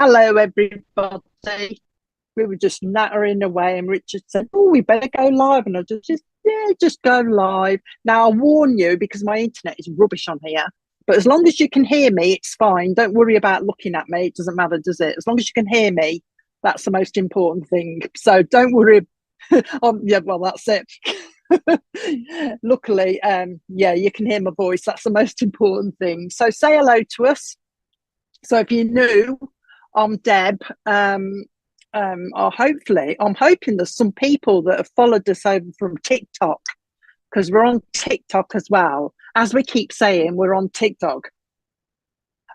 Hello, everybody. We were just nattering away, and Richard said, "Oh, we better go live." And I just yeah, just go live. Now, I'll warn you because my internet is rubbish on here. But as long as you can hear me, it's fine. Don't worry about looking at me. It doesn't matter, does it? As long as you can hear me, that's the most important thing. So don't worry. Yeah, well, that's it. Luckily, yeah, you can hear my voice. That's the most important thing. So say hello to us. So if you're new, I'm Deb. I'm hoping there's some people that have followed us over from TikTok because we're on TikTok as well. As we keep saying, we're on TikTok.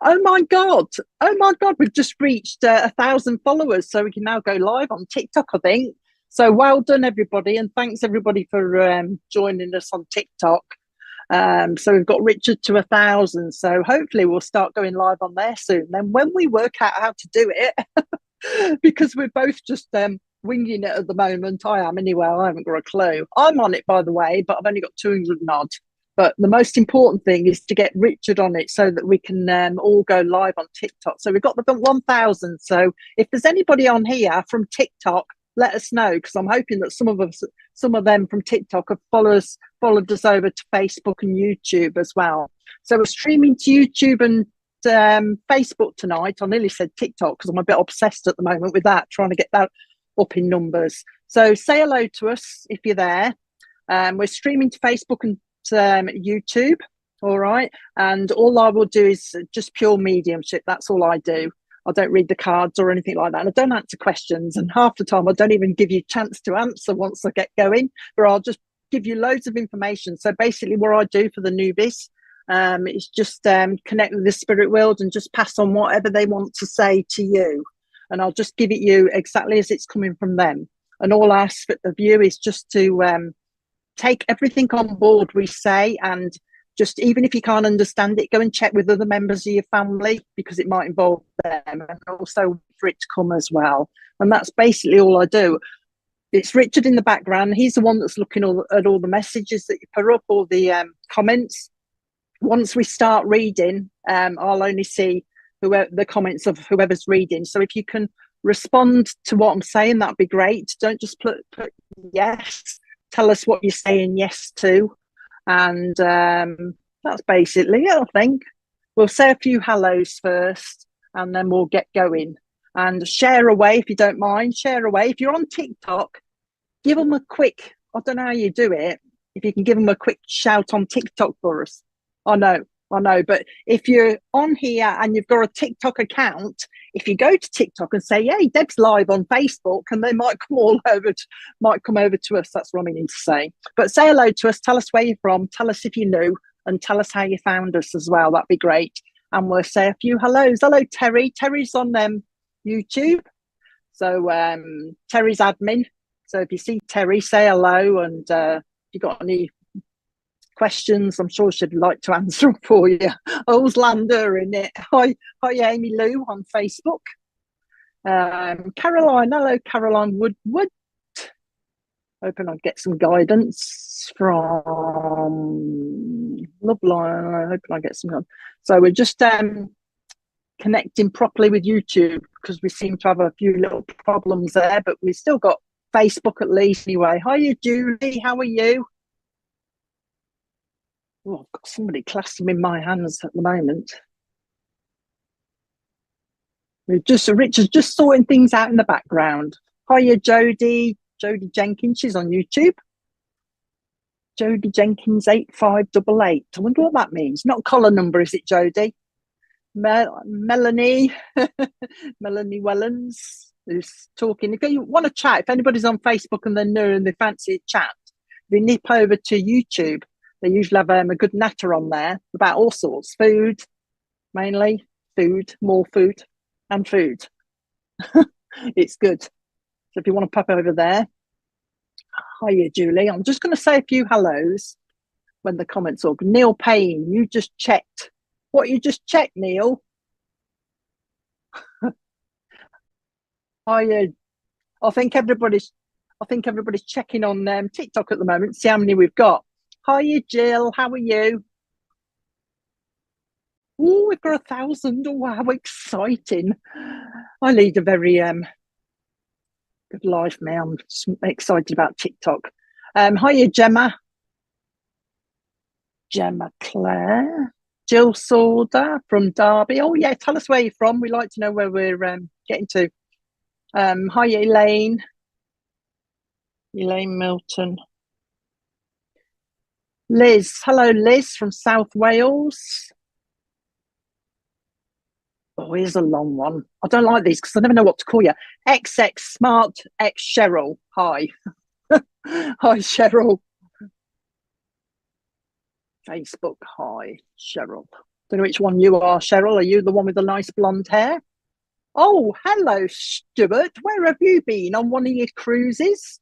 Oh my god! Oh my god! We've just reached 1,000 followers, so we can now go live on TikTok. I think so. Well done, everybody, and thanks everybody for joining us on TikTok. So we've got Richard to 1,000. So hopefully we'll start going live on there soon. Then when we work out how to do it, because we're both just winging it at the moment. I am anyway. I haven't got a clue. I'm on it, by the way, but I've only got 200 and odd. But the most important thing is to get Richard on it so that we can all go live on TikTok. So we've got the 1,000. So if there's anybody on here from TikTok, let us know, because I'm hoping that some of them from TikTok have followed us over to Facebook and YouTube as well. So we're streaming to YouTube and Facebook tonight. I nearly said TikTok because I'm a bit obsessed at the moment with that, trying to get that up in numbers. So say hello to us if you're there. We're streaming to Facebook and YouTube. All right. And all I will do is just pure mediumship. That's all I do. I don't read the cards or anything like that. And I don't answer questions. And half the time, I don't even give you a chance to answer once I get going, but I'll just give you loads of information. So basically what I do for the newbies is just connect with the spirit world and just pass on whatever they want to say to you. And I'll just give it you exactly as it's coming from them. And all I ask of you is just to take everything on board we say, and just, even if you can't understand it, go and check with other members of your family, because it might involve them, and also for it to come as well. And that's basically all I do. It's Richard in the background. He's the one that's looking at all the messages that you put up, all the comments. Once we start reading, I'll only see the comments of whoever's reading. So if you can respond to what I'm saying, that'd be great. Don't just put yes. Tell us what you're saying yes to. And that's basically it, I think. We'll say a few hellos first, and then we'll get going. And share away if you don't mind. Share away. If you're on TikTok, give them a quick, I don't know how you do it, if you can give them a quick shout on TikTok for us. I know. But if you're on here and you've got a TikTok account, if you go to TikTok and say, "Hey, Deb's live on Facebook," and they might come over to us. That's what I mean to say. But say hello to us. Tell us where you're from. Tell us if you're new, and tell us how you found us as well. That'd be great. And we'll say a few hellos. Hello, Terry. Terry's on YouTube. So Terry's admin. So if you see Terry, say hello. And if you got any questions, I'm sure she'd like to answer them for you. Auslander in it. Hi Amy Lou on Facebook. Caroline, hello Caroline Woodward. Hoping I'd get some guidance from Loveline. Hoping I get some. So we're just connecting properly with YouTube, because we seem to have a few little problems there, but we've still got Facebook at least anyway. Hiya Julie, how are you? Oh, I've got somebody clasping in my hands at the moment. Richard's just sorting things out in the background. Hiya, Jodie Jenkins. She's on YouTube. Jodie Jenkins 8588. I wonder what that means. Not collar number, is it, Jodie? Melanie Wellens is talking. If you want to chat, if anybody's on Facebook and they're new and they fancy a chat, they nip over to YouTube. They usually have a good natter on there about all sorts. Food, mainly. Food, more food, and food. It's good. So if you want to pop over there. Hiya, Julie. I'm just going to say a few hellos when the comments are. Neil Payne, you just checked. What you just checked, Neil? Hiya. I think everybody's checking on TikTok at the moment, see how many we've got. Hiya, Jill. How are you? Oh, we've got 1,000. Oh, how exciting. I lead a very good life, man. I'm excited about TikTok. Hiya, Gemma Claire, Jill Sauder from Derby. Oh yeah, tell us where you're from. We like to know where we're getting to. Hiya, Elaine Milton. Liz, hello, Liz from South Wales. Oh, here's a long one. I don't like these because I never know what to call you. XX Smart X Cheryl. Hi. Hi, Cheryl. Facebook. Hi, Cheryl. Don't know which one you are, Cheryl. Are you the one with the nice blonde hair? Oh, hello, Stuart. Where have you been? On one of your cruises?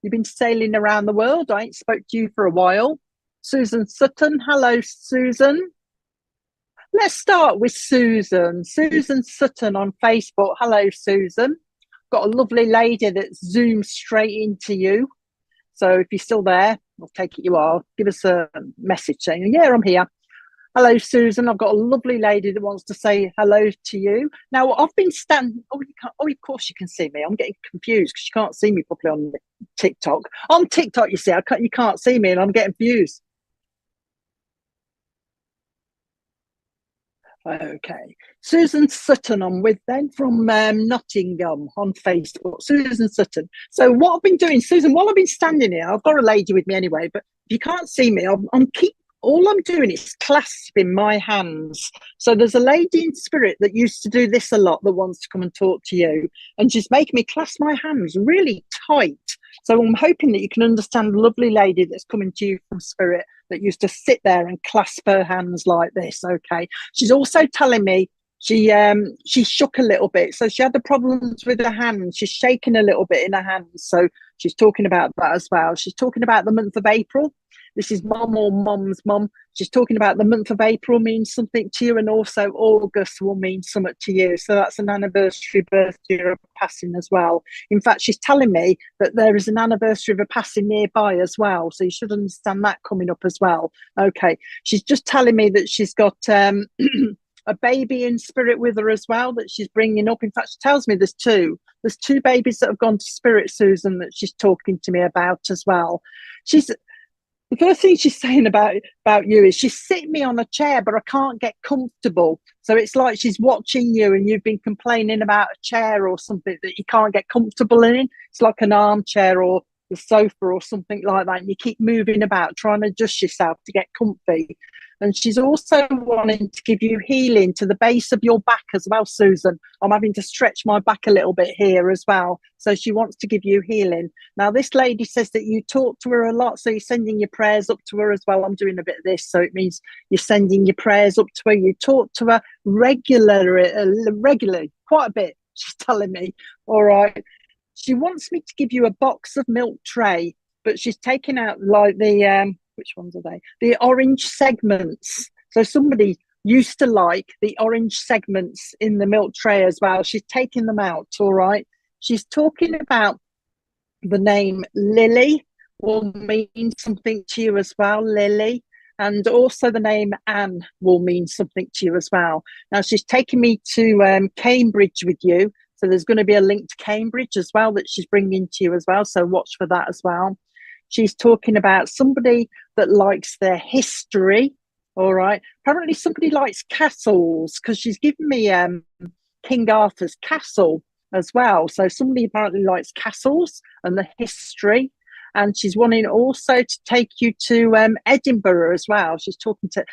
You've been sailing around the world. I ain't spoke to you for a while. Susan Sutton. Hello, Susan. Let's start with Susan. Susan Sutton on Facebook. Hello, Susan. Got a lovely lady that zooms straight into you. So if you're still there, I'll take it you are. Give us a message saying, yeah, I'm here. Hello, Susan. I've got a lovely lady that wants to say hello to you. Now, I've been standing. Oh, you can't. Oh, of course you can see me. I'm getting confused because you can't see me properly on TikTok. On TikTok, you see, you can't see me, and I'm getting confused. Okay. Susan Sutton I'm with then from Nottingham on Facebook. Susan Sutton. So what I've been doing, Susan, while I've been standing here, I've got a lady with me anyway, but if you can't see me, all I'm doing is clasping my hands. So there's a lady in spirit that used to do this a lot that wants to come and talk to you, and she's making me clasp my hands really tight. So I'm hoping that you can understand the lovely lady that's coming to you from spirit that used to sit there and clasp her hands like this. Okay. She's also telling me she shook a little bit. So she had the problems with her hands. She's shaking a little bit in her hands. So she's talking about that as well. She's talking about the month of April. This is mom or mom's mom. She's talking about the month of April means something to you, and also August will mean something to you. So that's an anniversary birthday of a passing as well. In fact, she's telling me that there is an anniversary of a passing nearby as well. So you should understand that coming up as well. Okay. She's just telling me that she's got a baby in spirit with her as well that she's bringing up. In fact, she tells me there's two. There's two babies that have gone to spirit, Susan, that she's talking to me about as well. The first thing she's saying about you is she's sitting me on a chair, but I can't get comfortable. So it's like she's watching you and you've been complaining about a chair or something that you can't get comfortable in. It's like an armchair or the sofa or something like that. And you keep moving about, trying to adjust yourself to get comfy. And she's also wanting to give you healing to the base of your back as well, Susan. I'm having to stretch my back a little bit here as well. So she wants to give you healing. Now, this lady says that you talk to her a lot. So you're sending your prayers up to her as well. I'm doing a bit of this. So it means you're sending your prayers up to her. You talk to her regularly, quite a bit, she's telling me. All right. She wants me to give you a box of milk tray, but she's taking out like the which ones are they? The orange segments. So somebody used to like the orange segments in the milk tray as well. She's taking them out, all right? She's talking about the name Lily will mean something to you as well, Lily. And also the name Anne will mean something to you as well. Now, she's taking me to Cambridge with you. So there's going to be a link to Cambridge as well that she's bringing to you as well. So watch for that as well. She's talking about somebody that likes their history. All right. Apparently somebody likes castles because she's given me King Arthur's castle as well. So somebody apparently likes castles and the history. And she's wanting also to take you to Edinburgh as well. She's talking to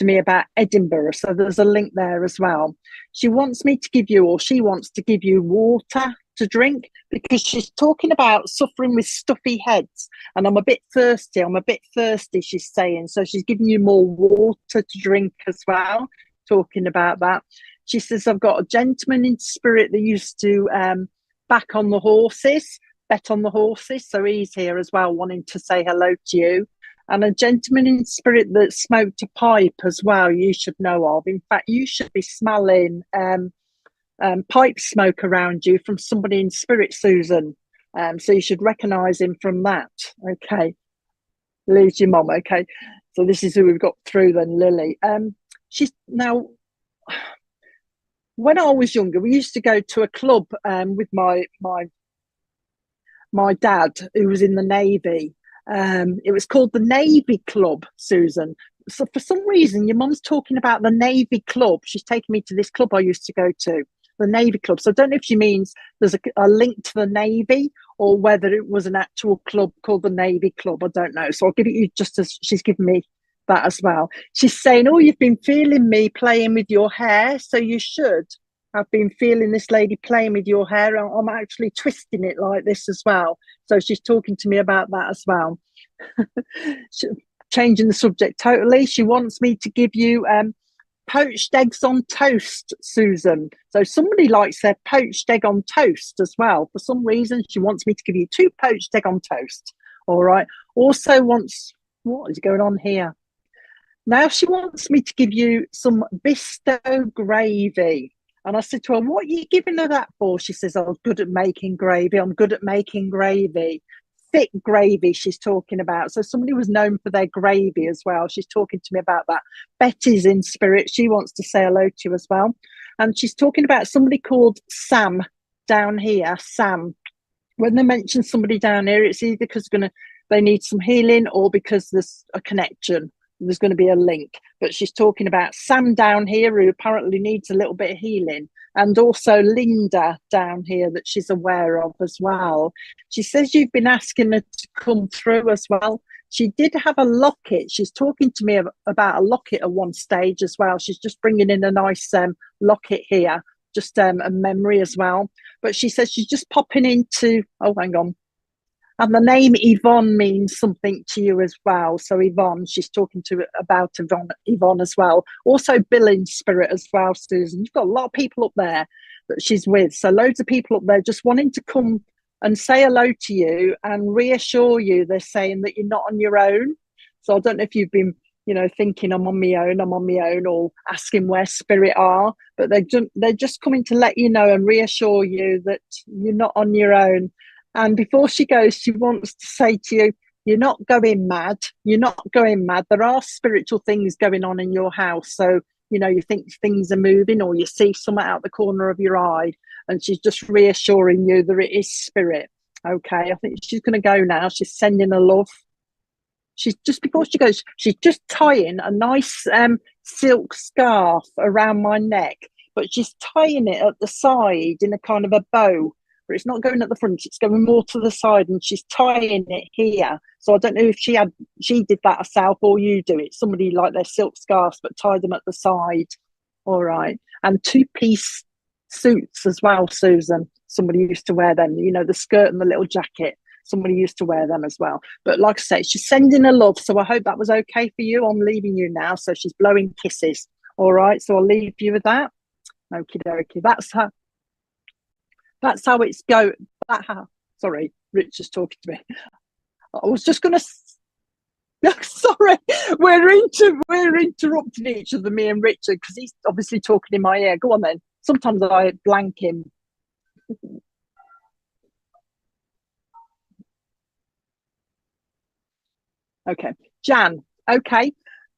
me about Edinburgh. So there's a link there as well. She wants me to give you, or she wants to give you water to drink because she's talking about suffering with stuffy heads. And I'm a bit thirsty, she's saying. So she's giving you more water to drink as well, talking about that. She says, I've got a gentleman in spirit that used to bet on the horses. So he's here as well, wanting to say hello to you. And a gentleman in spirit that smoked a pipe as well, you should know of. In fact, you should be smelling pipe smoke around you from somebody in spirit, Susan. So you should recognise him from that. Okay. Lily's your mum. Okay. So this is who we've got through then, Lily. She's now... when I was younger, we used to go to a club with my dad, who was in the Navy. It was called the Navy Club, Susan. So for some reason, your mum's talking about the Navy Club. She's taken me to this club I used to go to, the Navy Club. So I don't know if she means there's a link to the Navy, or whether it was an actual club called the Navy Club. I don't know. So I'll give it you just as she's given me that as well. She's saying, oh, you've been feeling me playing with your hair, so you should. I've been feeling this lady playing with your hair. I'm actually twisting it like this as well. So she's talking to me about that as well. Changing the subject totally. She wants me to give you poached eggs on toast, Susan. So somebody likes their poached egg on toast as well. For some reason, she wants me to give you 2 poached egg on toast. All right. Also wants, what is going on here? Now she wants me to give you some Bisto gravy. And I said to her, what are you giving her that for? She says, I'm good at making gravy. I'm good at making gravy. Thick gravy she's talking about. So somebody was known for their gravy as well. She's talking to me about that. Betty's in spirit. She wants to say hello to you as well. And she's talking about somebody called Sam down here. Sam. When they mention somebody down here, it's either because they need some healing, or because there's a connection. There's going to be a link. But she's talking about Sam down here, who apparently needs a little bit of healing, and also Linda down here that she's aware of as well. She says you've been asking her to come through as well. She did have a locket. She's talking to me about a locket at one stage as well. She's just bringing in a nice locket here, just a memory as well. But she says she's just popping into, oh, hang on. And the name Yvonne means something to you as well. So Yvonne, she's talking to about Yvonne as well. Also Bill in spirit as well, Susan. You've got a lot of people up there that she's with. So loads of people up there just wanting to come and say hello to you and reassure you. They're saying that you're not on your own. So I don't know if you've been, thinking I'm on my own, or asking where spirit are. But they're just coming to let you know and reassure you that you're not on your own. And before she goes, she wants to say to you, you're not going mad. You're not going mad. There are spiritual things going on in your house. So, you think things are moving, or you see something out the corner of your eye. And she's just reassuring you that it is spirit. Okay, I think she's going to go now. She's sending her love. She's just, before she goes, she's just tying a nice silk scarf around my neck. But she's tying it at the side in a kind of a bow. But it's not going at the front, it's going more to the side, and she's tying it here. So I don't know if she did that herself, or you do it. Somebody like their silk scarves but tie them at the side. All right. And 2-piece suits as well, Susan. Somebody used to wear them, the skirt and the little jacket. Somebody used to wear them as well. But like I say, she's sending her love. So I hope that was okay for you. I'm leaving you now. So she's blowing kisses. All right. So I'll leave you with that. Okie dokie. That's how it's go. Sorry, Richard's talking to me. I was just going to. Sorry, we're interrupting each other, me and Richard, because he's obviously talking in my ear. Go on then. Sometimes I blank him. Okay, Jan. Okay,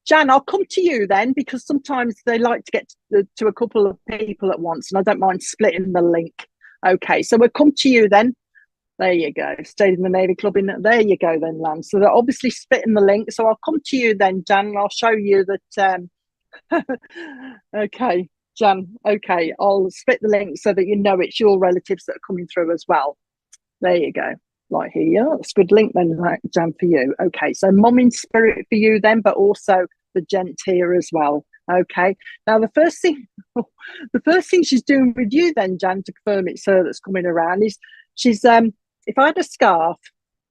Jan, I'll come to you then, because sometimes they like to get to a couple of people at once, and I don't mind splitting the link. Okay, so we'll come to you then. There you go. Stayed in the Navy Club. There you go then, Lance. So they're obviously splitting the link. So I'll come to you then, Jan, and I'll show you that. Okay, Jan. Okay, I'll split the link so that it's your relatives that are coming through as well. There you go. Right here. That's a good link then, Jan, for you. Okay, so mum in spirit for you then, but also the gent here as well. Okay. Now the first thing she's doing with you then, Jan, to confirm it's her that's coming around, is she's if I had a scarf,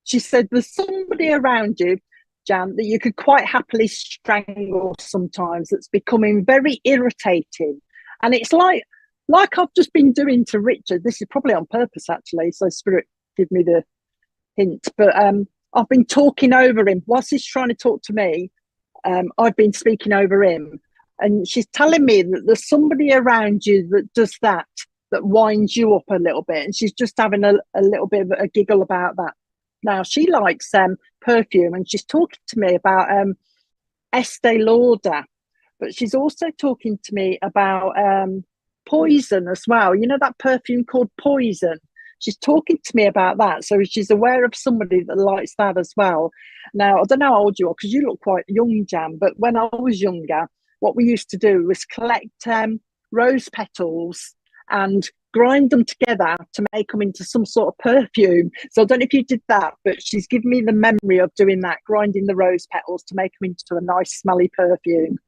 she said there's somebody around you, Jan, that you could quite happily strangle sometimes, that's becoming very irritating. And it's like I've just been doing to Richard. This is probably on purpose actually, so spirit give me the hint. But I've been talking over him whilst he's trying to talk to me. I've been speaking over him. And she's telling me that there's somebody around you that does that winds you up a little bit. And she's just having a little bit of a giggle about that. Now, she likes perfume, and she's talking to me about Estee Lauder. But she's also talking to me about Poison as well. You know that perfume called Poison? She's talking to me about that. So she's aware of somebody that likes that as well. Now, I don't know how old you are because you look quite young, Jan, but when I was younger, what we used to do was collect rose petals and grind them together to make them into some sort of perfume. So I don't know if you did that, but she's given me the memory of doing that, grinding the rose petals to make them into a nice smelly perfume.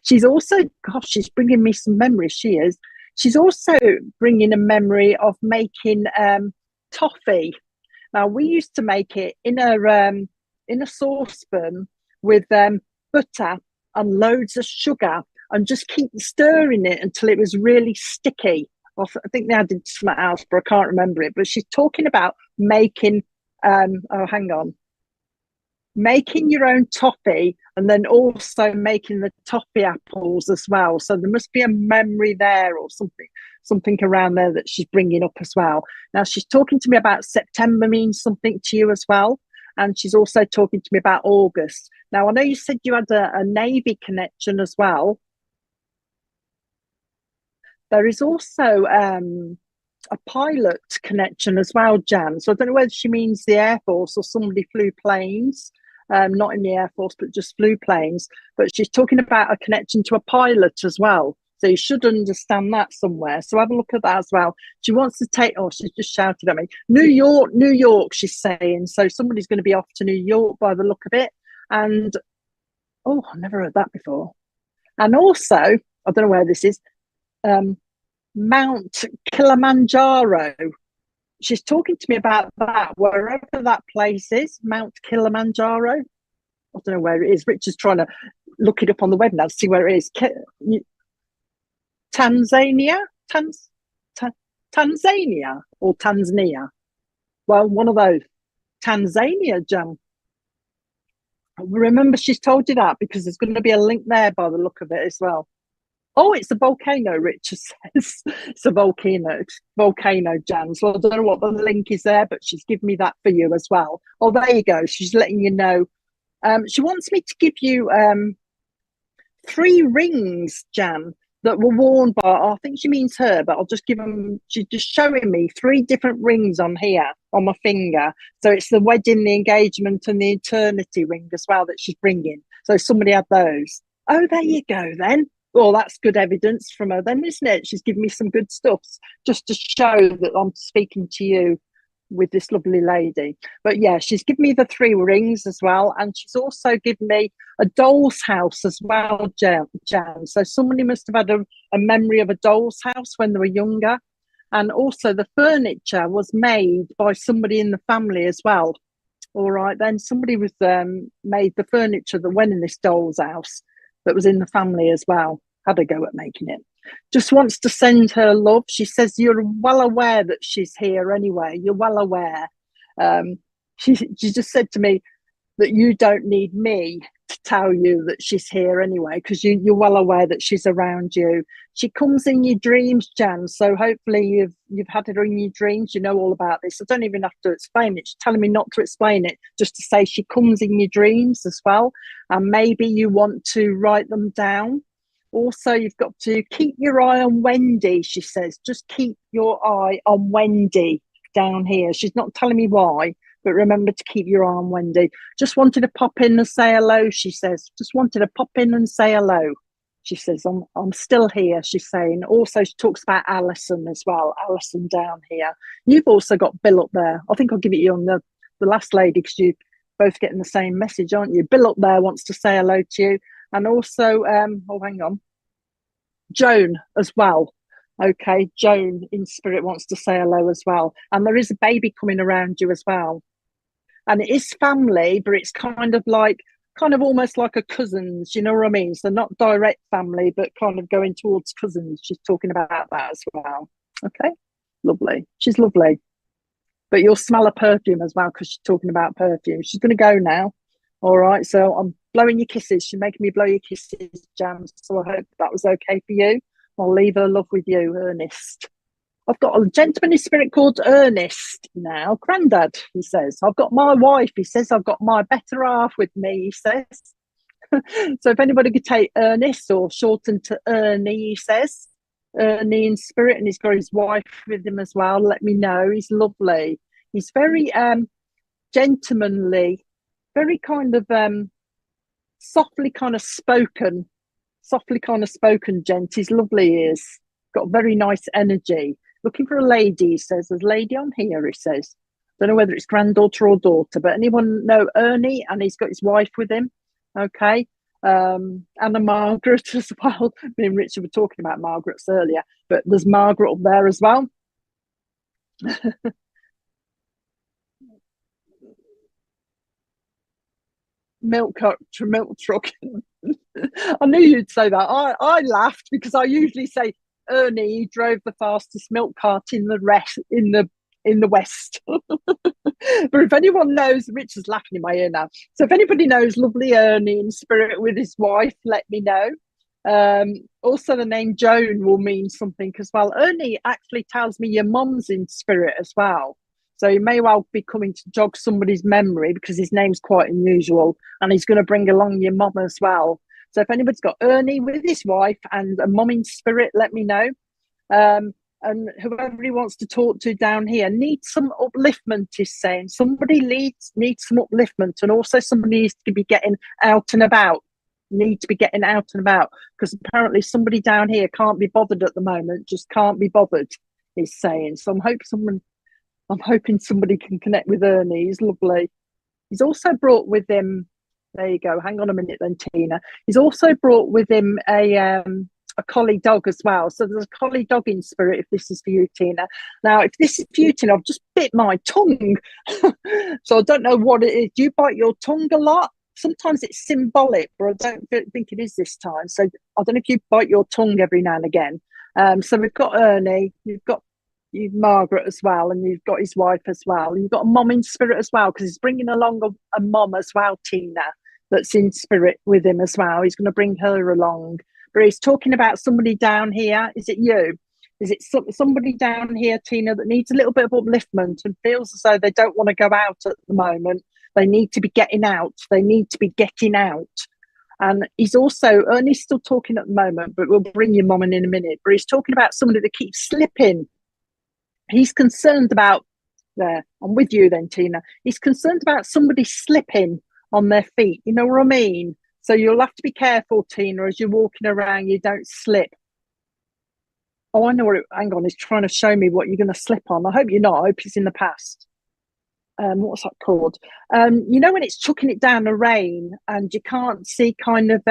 She's also, gosh, she's bringing me some memories. She is. She's also bringing a memory of making toffee. Now, we used to make it in a saucepan with butter and loads of sugar and just keep stirring it until it was really sticky. I think they added something else, but I can't remember it. But she's talking about making, making your own toffee and then also making the toffee apples as well. So there must be a memory there or something around there that she's bringing up as well. Now, she's talking to me about September means something to you as well. And she's also talking to me about August. Now, I know you said you had a Navy connection as well. There is also a pilot connection as well, Jan. So I don't know whether she means the Air Force or somebody flew planes, not in the Air Force, but just flew planes. But she's talking about a connection to a pilot as well. So you should understand that somewhere. So have a look at that as well. She wants to take, oh, she's just shouted at me. New York, she's saying. So somebody's going to be off to New York by the look of it. And, oh, I've never heard that before. And also, I don't know where this is, Mount Kilimanjaro. She's talking to me about that, wherever that place is, Mount Kilimanjaro. I don't know where it is. Richard's trying to look it up on the web now to see where it is. Tanzania? Tanzania or Tanzania? Well, one of those. Tanzania, Jan. Remember, she's told you that because there's going to be a link there by the look of it as well. Oh, it's a volcano, Richard says. It's a volcano, Jan. So I don't know what the link is there, but she's given me that for you as well. Oh, there you go. She's letting you know. She wants me to give you 3 rings, Jan, that were worn by, I think she means her, but I'll just give them, she's just showing me 3 different rings on here, on my finger. So it's the wedding, the engagement, and the eternity ring as well that she's bringing. So somebody had those. Oh, there you go then. Well, that's good evidence from her then, isn't it? She's given me some good stuff just to show that I'm speaking to you with this lovely lady. But yeah, she's given me the 3 rings as well. And she's also given me a doll's house as well, Jan. So somebody must have had a memory of a doll's house when they were younger. And also the furniture was made by somebody in the family as well. All right, then somebody was made the furniture that went in this doll's house that was in the family as well. Had a go at making it. Just wants to send her love. She says you're well aware that she's here anyway. You're well aware. She just said to me that you don't need me to tell you that she's here anyway, because you're well aware that she's around you. She comes in your dreams, Jan. So hopefully you've had her in your dreams. You know all about this. I don't even have to explain it. She's telling me not to explain it, just to say she comes in your dreams as well. And maybe you want to write them down. Also, you've got to keep your eye on Wendy, she says. Just keep your eye on Wendy down here. She's not telling me why, but remember to keep your eye on Wendy. Just wanted to pop in and say hello, she says. Just wanted to pop in and say hello. She says, I'm still here, she's saying. Also, she talks about Alison as well. Alison down here. You've also got Bill up there. I think I'll give it you on the last lady because you're both getting the same message, aren't you? Bill up there wants to say hello to you. And also, oh, hang on, Joan as well. Okay, Joan in spirit wants to say hello as well. And there is a baby coming around you as well. And it is family, but it's kind of almost like a cousins, you know what I mean? So not direct family, but kind of going towards cousins. She's talking about that as well. Okay, lovely. She's lovely. But you'll smell a perfume as well because she's talking about perfume. She's going to go now. All right, so I'm blowing your kisses. She's making me blow your kisses, Jan. So I hope that was okay for you. I'll leave her love with you, Ernest. I've got a gentleman in spirit called Ernest now. Grandad, he says. I've got my wife, he says. I've got my better half with me, he says. So if anybody could take Ernest or shorten to Ernie, he says. Ernie in spirit, and he's got his wife with him as well. Let me know. He's lovely. He's very gentlemanly, very kind of softly kind of spoken, gent. He's lovely. He is got very nice energy. Looking for a lady, he says. There's a lady on here, he says. Don't know whether it's granddaughter or daughter, but anyone know Ernie? And he's got his wife with him. Okay. Anna Margaret as well. Me and Richard were talking about Margaret's earlier, but there's Margaret up there as well. Milk truck. I knew you'd say that. I laughed because I usually say Ernie drove the fastest milk cart in the West. But if anyone knows, Richard's laughing in my ear now. So if anybody knows lovely Ernie in spirit with his wife, let me know. Also, the name Joan will mean something as well. Ernie actually tells me your mum's in spirit as well. So he may well be coming to jog somebody's memory because his name's quite unusual, and he's going to bring along your mum as well. So if anybody's got Ernie with his wife and a mum in spirit, let me know. And whoever he wants to talk to down here needs some upliftment, he's saying. Somebody needs some upliftment, and also somebody needs to be getting out and about. Need to be getting out and about, because apparently somebody down here can't be bothered at the moment, just can't be bothered, he's saying. So I'm hoping somebody can connect with Ernie. He's lovely. He's also brought with him, there you go, hang on a minute then, Tina. He's also brought with him a collie dog as well. So there's a collie dog in spirit, if this is for you, Tina. Now, if this is for you, Tina, I've just bit my tongue. So I don't know what it is. Do you bite your tongue a lot? Sometimes it's symbolic, but I don't think it is this time. So I don't know if you bite your tongue every now and again. So we've got Ernie, you've Margaret as well, and you've got his wife as well. You've got a mom in spirit as well, because he's bringing along a mom as well, Tina, that's in spirit with him as well. He's going to bring her along. But he's talking about somebody down here. Is it you? Is it somebody down here, Tina, that needs a little bit of upliftment and feels as though they don't want to go out at the moment? They need to be getting out. They need to be getting out. And he's also, Ernie's still talking at the moment, but we'll bring your mum in a minute. But he's talking about somebody that keeps slipping. He's concerned about, there, I'm with you then, Tina. He's concerned about somebody slipping on their feet. You know what I mean? So you'll have to be careful, Tina, as you're walking around, you don't slip. Oh, I know what hang on, he's trying to show me what you're going to slip on. I hope you're not. I hope it's in the past. What's that called? You know when it's chucking it down the rain and you can't see kind of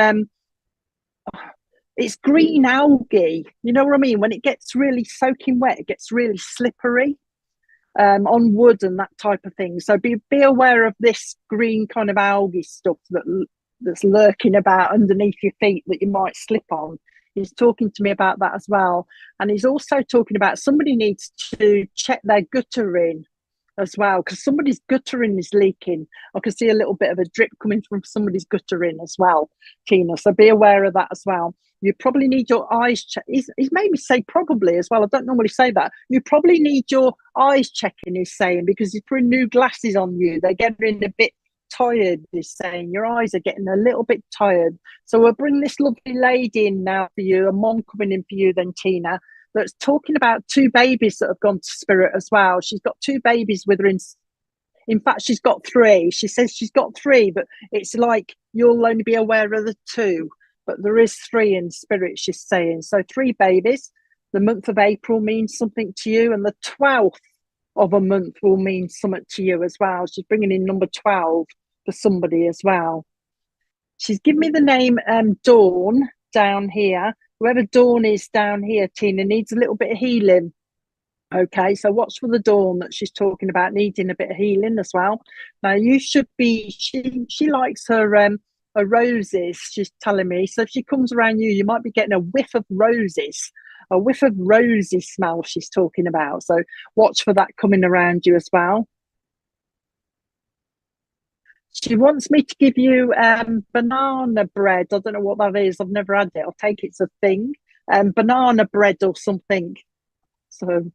it's green algae. You know what I mean? When it gets really soaking wet, it gets really slippery on wood and that type of thing. So be aware of this green kind of algae stuff that's lurking about underneath your feet that you might slip on. He's talking to me about that as well. And he's also talking about somebody needs to check their guttering as well, because somebody's guttering is leaking. I can see a little bit of a drip coming from somebody's guttering as well, Tina. So be aware of that as well. You probably need your eyes checked. He's made me say probably as well. I don't normally say that. You probably need your eyes checking, he's saying, because he's putting new glasses on you. They're getting a bit tired, he's saying. Your eyes are getting a little bit tired. So we'll bring this lovely lady in now for you, a mom coming in for you then, Tina, that's talking about two babies that have gone to spirit as well. She's got two babies with her in fact, she's got three. She says she's got three, but it's like you'll only be aware of the two, but there is three in spirit, she's saying. So three babies. The month of April means something to you, and the 12th of a month will mean something to you as well. She's bringing in number 12 for somebody as well. She's given me the name Dawn down here. Whoever Dawn is down here, Tina, needs a little bit of healing. Okay, so watch for the Dawn that she's talking about needing a bit of healing as well. Now you should be, she likes her roses, she's telling me. So if she comes around you, you might be getting a whiff of roses, a whiff of rosy smell she's talking about. So watch for that coming around you as well. She wants me to give you banana bread. I don't know what that is. I've never had it. I'll take it's a thing. Banana bread or something. So,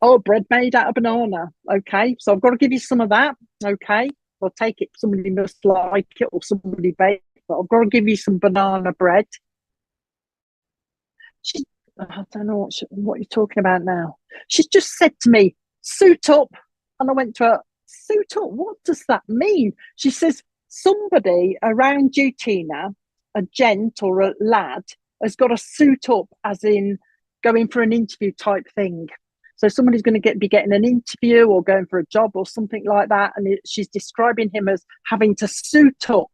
oh, bread made out of banana. Okay, so I've got to give you some of that. Okay, I'll take it. Somebody must like it or somebody baked it. But I've got to give you some banana bread. I don't know what you're talking about now. She's just said to me, suit up. And I went to her, suit up? What does that mean? She says, somebody around you, Tina, a gent or a lad, has got to suit up, as in going for an interview type thing. So somebody's going to be getting an interview or going for a job or something like that. And she's describing him as having to suit up.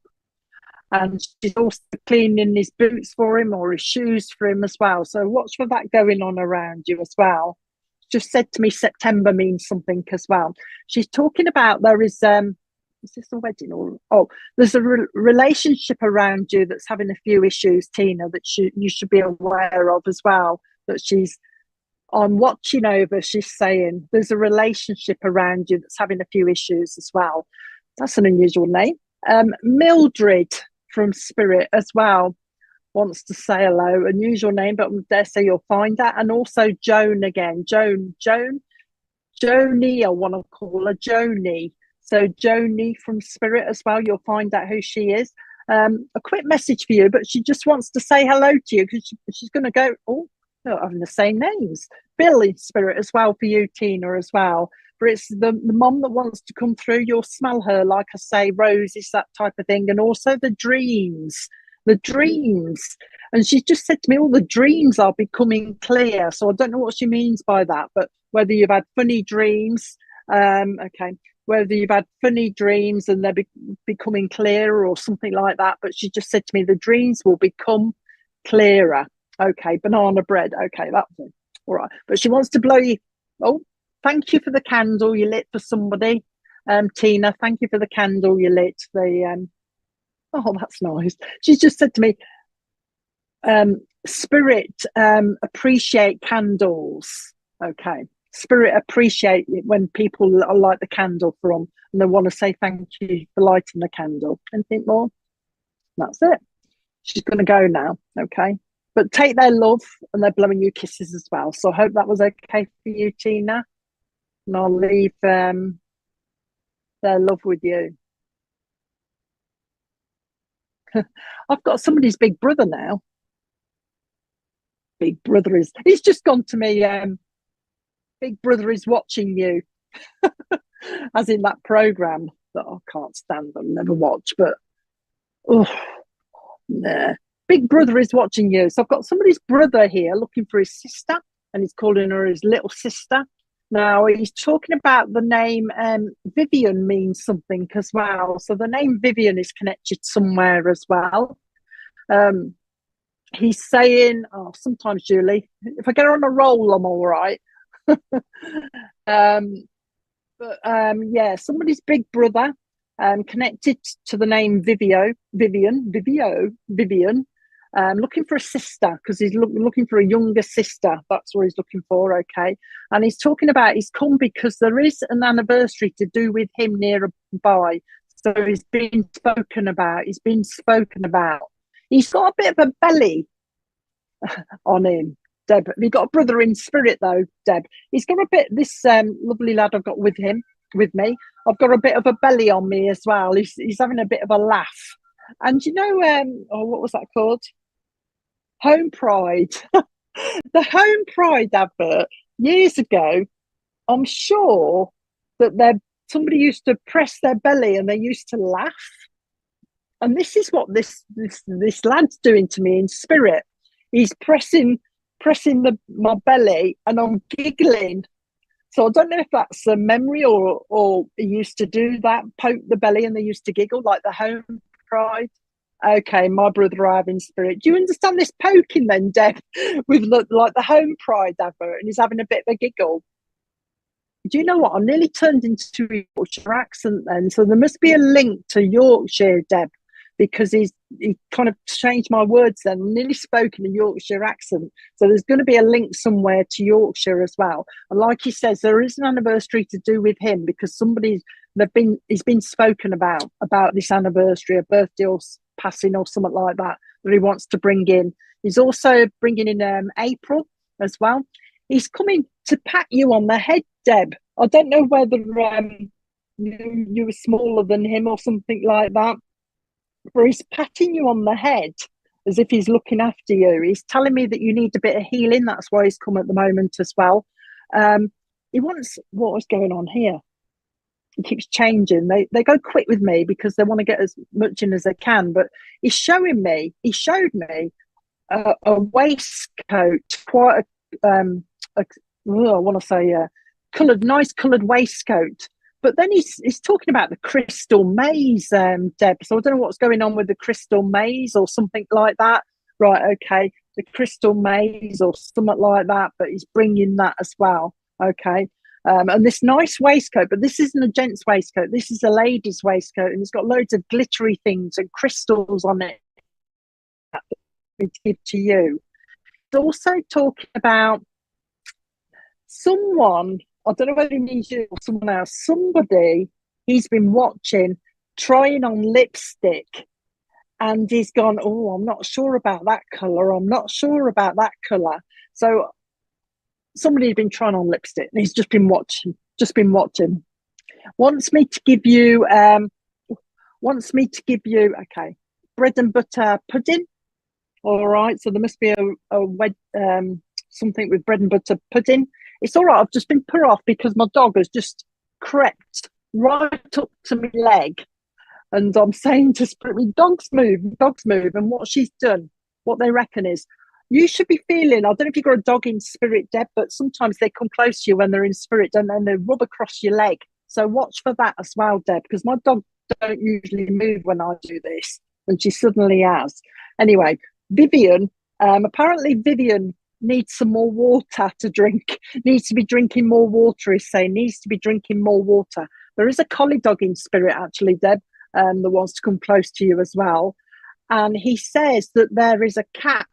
And she's also cleaning his boots for him or his shoes for him as well. So watch for that going on around you as well. Just said to me September means something as well. She's talking about there is this a wedding or there's a relationship around you that's having a few issues, Tina, that you should be aware of as well. That I'm watching over. She's saying there's a relationship around you that's having a few issues as well. That's an unusual name. Mildred from Spirit as well wants to say hello. Unusual name, but I dare say you'll find that. And also Joan again. Joni, I want to call her Joni. So Joni from Spirit as well. You'll find out who she is. A quick message for you, but she just wants to say hello to you because she's going to go, oh, they're having the same names. Bill in Spirit as well for you, Tina, as well. But it's the mom that wants to come through. You'll smell her, like I say, roses, that type of thing. And also the dreams. And she just said to me, all the dreams are becoming clear. So I don't know what she means by that, but whether you've had funny dreams, whether you've had funny dreams and they're becoming clearer or something like that. But she just said to me, the dreams will become clearer. Okay, banana bread. Okay, that's it. All right. But she wants to blow you. Oh, thank you for the candle you lit for somebody. Tina, thank you for the candle you lit. Oh, that's nice. She's just said to me, Spirit appreciate candles. Okay. Spirit appreciate it when people light the candle for them and they want to say thank you for lighting the candle. Anything more? That's it. She's going to go now. Okay. But take their love and they're blowing you kisses as well. So I hope that was okay for you, Tina. And I'll leave their love with you. I've got somebody's big brother now. Big brother he's just gone to me, Big Brother is watching you. As in that programme that I can't stand and never watch, but nah. Big Brother is watching you. So I've got somebody's brother here looking for his sister, and he's calling her his little sister. Now he's talking about the name Vivian means something as well. So the name Vivian is connected somewhere as well. He's saying, sometimes, Julie, if I get on a roll, I'm all right. Yeah, somebody's big brother connected to the name Vivian, looking for a sister because he's looking for a younger sister. That's what he's looking for. Okay. And he's talking about he's come because there is an anniversary to do with him nearby. So he's been spoken about. He's got a bit of a belly on him. Deb, have you got a brother in spirit though, Deb? He's got a bit, this lovely lad I've got with me, I've got a bit of a belly on me as well. He's having a bit of a laugh. And you know, what was that called? Home Pride. The Home Pride advert years ago, I'm sure that somebody used to press their belly and they used to laugh. And this is what this lad's doing to me in spirit. He's pressing my belly and I'm giggling. So I don't know if that's a memory or he used to do that, poke the belly and they used to giggle like the Home Pride. Okay, my brother I have in spirit. Do you understand this poking then, Deb, with like the Home Pride advert and he's having a bit of a giggle? Do you know what? I nearly turned into a Yorkshire accent then. So there must be a link to Yorkshire, Deb, because he kind of changed my words then. I nearly spoke in a Yorkshire accent. So there's going to be a link somewhere to Yorkshire as well. And like he says, there is an anniversary to do with him because he's been spoken about this anniversary, a birthday or passing or something like that he wants to bring in. He's also bringing in April as well. He's coming to pat you on the head, Deb. I don't know whether you were smaller than him or something like that, but he's patting you on the head as if he's looking after you. He's telling me that you need a bit of healing. That's why he's come at the moment as well. He wants, what was going on here? He keeps changing. They go quick with me because they want to get as much in as they can. But he showed me a waistcoat, quite I want to say nice coloured waistcoat. But then he's talking about the crystal maze, Deb. So I don't know what's going on with the crystal maze or something like that. Right, okay, the crystal maze or something like that. But he's bringing that as well. Okay. And this nice waistcoat, but this isn't a gent's waistcoat. This is a lady's waistcoat, and it's got loads of glittery things and crystals on it to give to you. It's also talking about someone, I don't know whether he means you or someone else, somebody he's been watching trying on lipstick, and he's gone, oh, I'm not sure about that colour. I'm not sure about that colour. So somebody had been trying on lipstick and he's just been watching. Wants me to give you okay, bread and butter pudding. All right, so there must be something with bread and butter pudding. It's all right, I've just been put off because my dog has just crept right up to my leg, and I'm saying to Spirit, dogs move. And what she's done, what they reckon is, you should be feeling, I don't know if you've got a dog in spirit, Deb, but sometimes they come close to you when they're in spirit, and then they rub across your leg. So watch for that as well, Deb, because my dog don't usually move when I do this, and she suddenly has. Anyway, Vivian, apparently Vivian needs some more water to drink, needs to be drinking more water, he's saying, needs to be drinking more water. There is a collie dog in spirit, actually, Deb, that wants to come close to you as well. And he says that there is a cat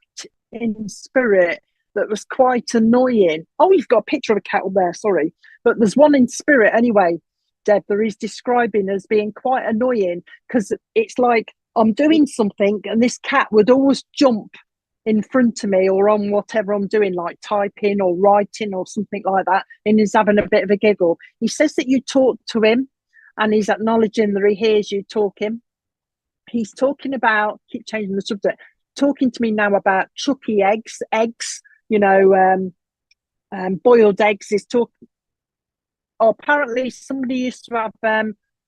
in spirit that was quite annoying. Oh, you've got a picture of a cat up there, sorry. But there's one in spirit anyway, Deb, that he's describing as being quite annoying, because it's like I'm doing something and this cat would always jump in front of me or on whatever I'm doing, like typing or writing or something like that, and he's having a bit of a giggle. He says that you talk to him and he's acknowledging that he hears you talking. He's talking about, keep changing the subject, talking to me now about chucky eggs, you know, boiled eggs. He's talking, oh, apparently somebody used to have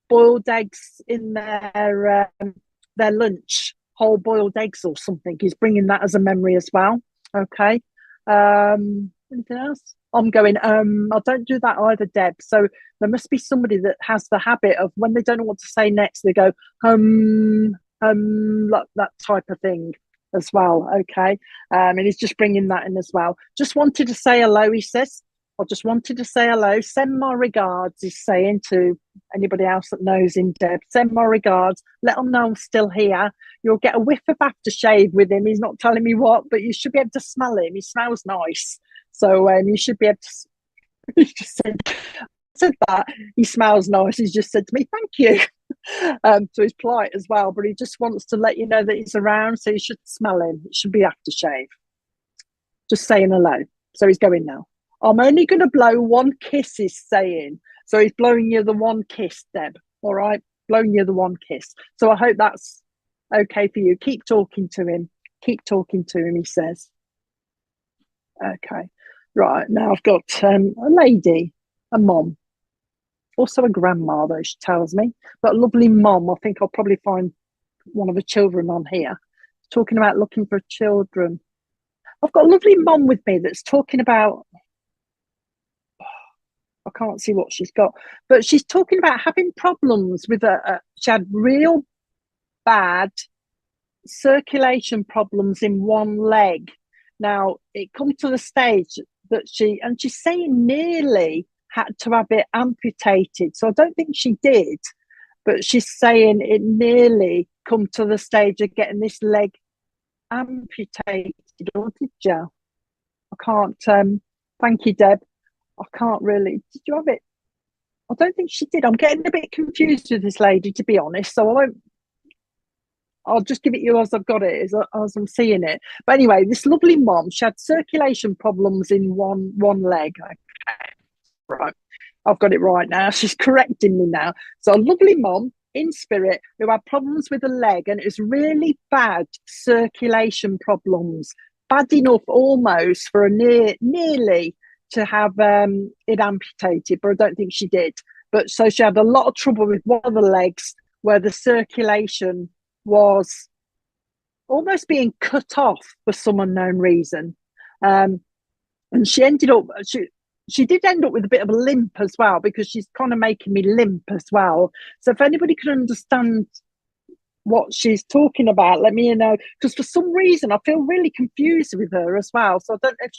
boiled eggs in their lunch, whole boiled eggs or something. He's bringing that as a memory as well. Okay. Anything else? I'm going, I don't do that either, Deb. So there must be somebody that has the habit of, when they don't know what to say next, they go, like that type of thing as well. Okay. And he's just bringing that in as well. Just wanted to say hello, he says. I just wanted to say hello. Send my regards, he's saying to anybody else that knows him, Deb. Send my regards. Let them know I'm still here. You'll get a whiff of aftershave with him. He's not telling me what, but you should be able to smell him. He smells nice. So you should be able to. He just said that. He smells nice. He's just said to me, thank you. So he's polite as well, but he just wants to let you know that he's around, so you should smell him. It should be aftershave. Just saying hello. So he's going now. I'm only going to blow one kiss, he's saying. So he's blowing you the one kiss, Deb. All right? Blowing you the one kiss. So I hope that's okay for you. Keep talking to him. Keep talking to him, he says. Okay. Right. Now I've got a lady, a mom. Also a grandma, though, she tells me. But a lovely mom. I think I'll probably find one of the children on here. Talking about looking for children. I've got a lovely mom with me that's talking about... I can't see what she's got, but she's talking about having problems with she had real bad circulation problems in one leg. Now it comes to the stage that she's saying nearly had to have it amputated. So I don't think she did, but she's saying it nearly come to the stage of getting this leg amputated. Or did you? I can't. Thank you, Deb. I can't really. Did you have it? I don't think she did. I'm getting a bit confused with this lady, to be honest. So I'll just give it you as I've got it, as I'm seeing it. But anyway, this lovely mom, she had circulation problems in one leg. Okay, right. I've got it right now. She's correcting me now. So a lovely mom in spirit who had problems with the leg, and it was really bad circulation problems, bad enough almost for a nearly to have it amputated, but I don't think she did. But so she had a lot of trouble with one of the legs where the circulation was almost being cut off for some unknown reason. And she ended up, she did end up with a bit of a limp as well, because she's kind of making me limp as well. So if anybody can understand what she's talking about, let me know, because for some reason I feel really confused with her as well. So I don't know if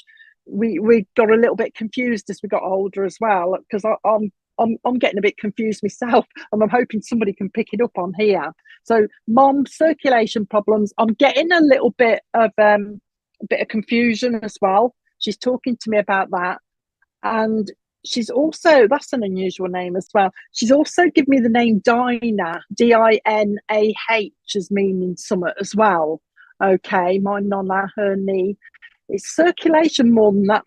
we got a little bit confused as we got older as well, because I'm getting a bit confused myself, and I'm hoping somebody can pick it up on here. So, Mom, circulation problems. I'm getting a little bit of confusion as well. She's talking to me about that, and she's also, that's an unusual name as well. She's also given me the name Dinah, Dinah, as meaning summit as well. Okay, my nonna, her knee. It's circulation more than that.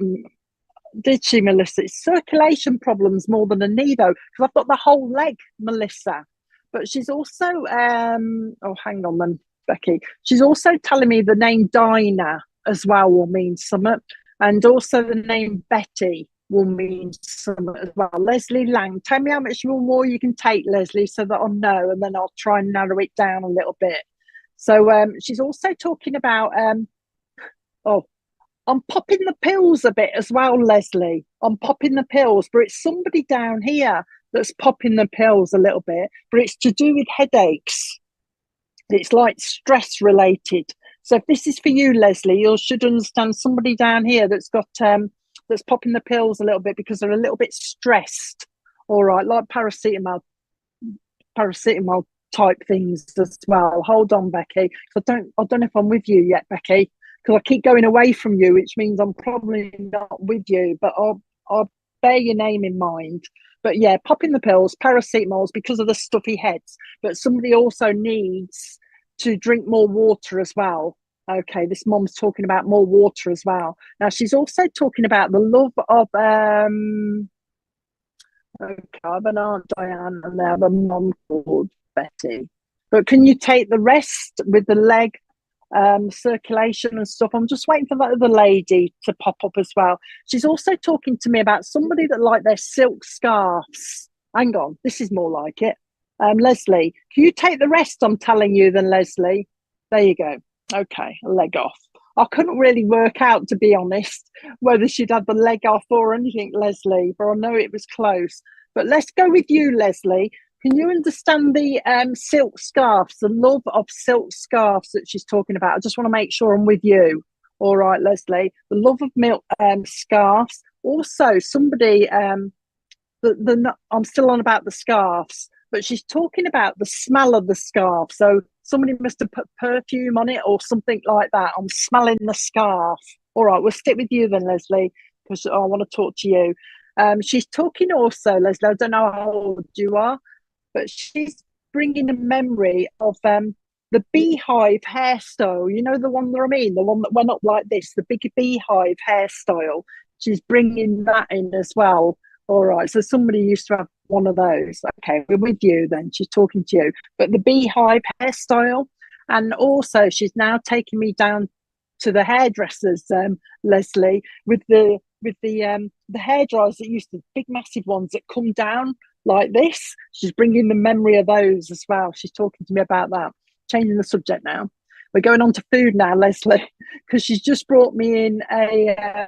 Did she, Melissa? It's circulation problems more than a knee, though, because I've got the whole leg, Melissa. But she's also, oh, hang on then, Becky. She's also telling me the name Dinah as well will mean summit, and also the name Betty will mean summit as well. Leslie Lang, tell me how much more you can take, Leslie, so that I'll know, and then I'll try and narrow it down a little bit. So she's also talking about, I'm popping the pills a bit as well, Leslie. I'm popping the pills, but it's somebody down here that's popping the pills a little bit, but it's to do with headaches. It's like stress related. So if this is for you, Leslie, you should understand somebody down here that's got that's popping the pills a little bit because they're a little bit stressed. All right, like paracetamol type things as well. Hold on, Becky. I don't know if I'm with you yet, Becky, because I keep going away from you, which means I'm probably not with you, but I'll bear your name in mind. But yeah, popping the pills, paracetamols, because of the stuffy heads. But somebody also needs to drink more water as well. Okay, this mom's talking about more water as well. Now, she's also talking about the love of, okay, I have an Aunt Diane and I have a mom called Betty. But can you take the rest with the leg circulation and stuff? I'm just waiting for that other lady to pop up as well. She's also talking to me about somebody that like their silk scarves. Hang on, this is more like it. Leslie, can you take the rest I'm telling you then, Leslie? There you go. Okay, a leg off. I couldn't really work out, to be honest, whether she'd had the leg off or anything, Leslie, but I know it was close. But let's go with you, Leslie. Can you understand the silk scarves, the love of silk scarves that she's talking about? I just want to make sure I'm with you. All right, Leslie. The love of milk scarves. Also, somebody, I'm still on about the scarves, but she's talking about the smell of the scarf. So somebody must have put perfume on it or something like that. I'm smelling the scarf. All right, we'll stick with you then, Leslie, because I want to talk to you. She's talking also, Leslie, I don't know how old you are, but she's bringing a memory of the beehive hairstyle. You know the one that I mean, the one that went up like this, the big beehive hairstyle. She's bringing that in as well. All right, so somebody used to have one of those. Okay, we're with you then. She's talking to you. But the beehive hairstyle, and also she's now taking me down to the hairdressers, Leslie, with the hair dryers that used to, big massive ones that come down like this. She's bringing the memory of those as well. She's talking to me about that. Changing the subject now. We're going on to food now, Leslie, because she's just brought me in a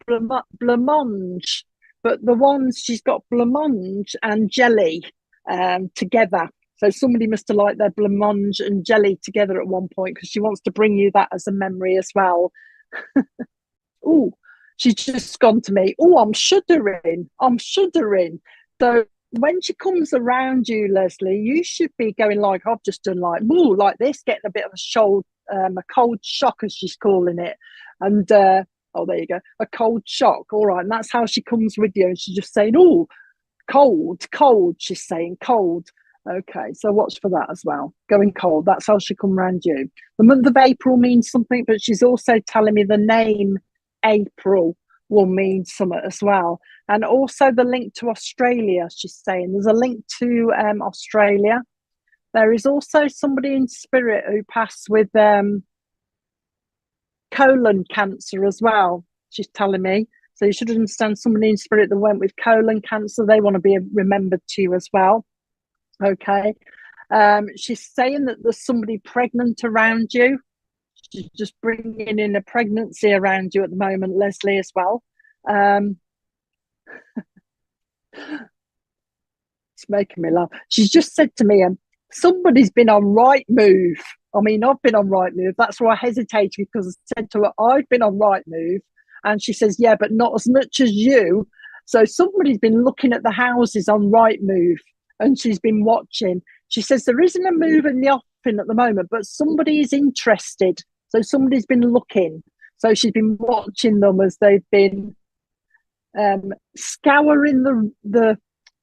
blancmange. But the ones she's got blancmange and jelly together. So somebody must have liked their blancmange and jelly together at one point, because she wants to bring you that as a memory as well. Oh, she's just gone to me. Oh, I'm shuddering. So when she comes around you, Leslie, you should be going like I've just done, like, woo, like this, getting a bit of a cold shock, as she's calling it. And oh, there you go, a cold shock. All right, and that's how she comes with you. And she's just saying, oh, cold. She's saying cold. Okay, so watch for that as well. Going cold, that's how she come around you. The month of April means something, but she's also telling me the name April will mean something as well. And also the link to Australia, she's saying. There's a link to Australia. There is also somebody in spirit who passed with colon cancer as well, she's telling me. So you should understand somebody in spirit that went with colon cancer. They want to be remembered to you as well. Okay. She's saying that there's somebody pregnant around you. She's just bringing in a pregnancy around you at the moment, Leslie, as well. It's making me laugh. She's just said to me, somebody's been on Rightmove. I mean, I've been on Rightmove. That's why I hesitated, because I said to her, I've been on Rightmove. And she says, yeah, but not as much as you. So somebody's been looking at the houses on Rightmove, and she's been watching. She says there isn't a move in the offing at the moment, but somebody is interested. So somebody's been looking. So she's been watching them as they've been scouring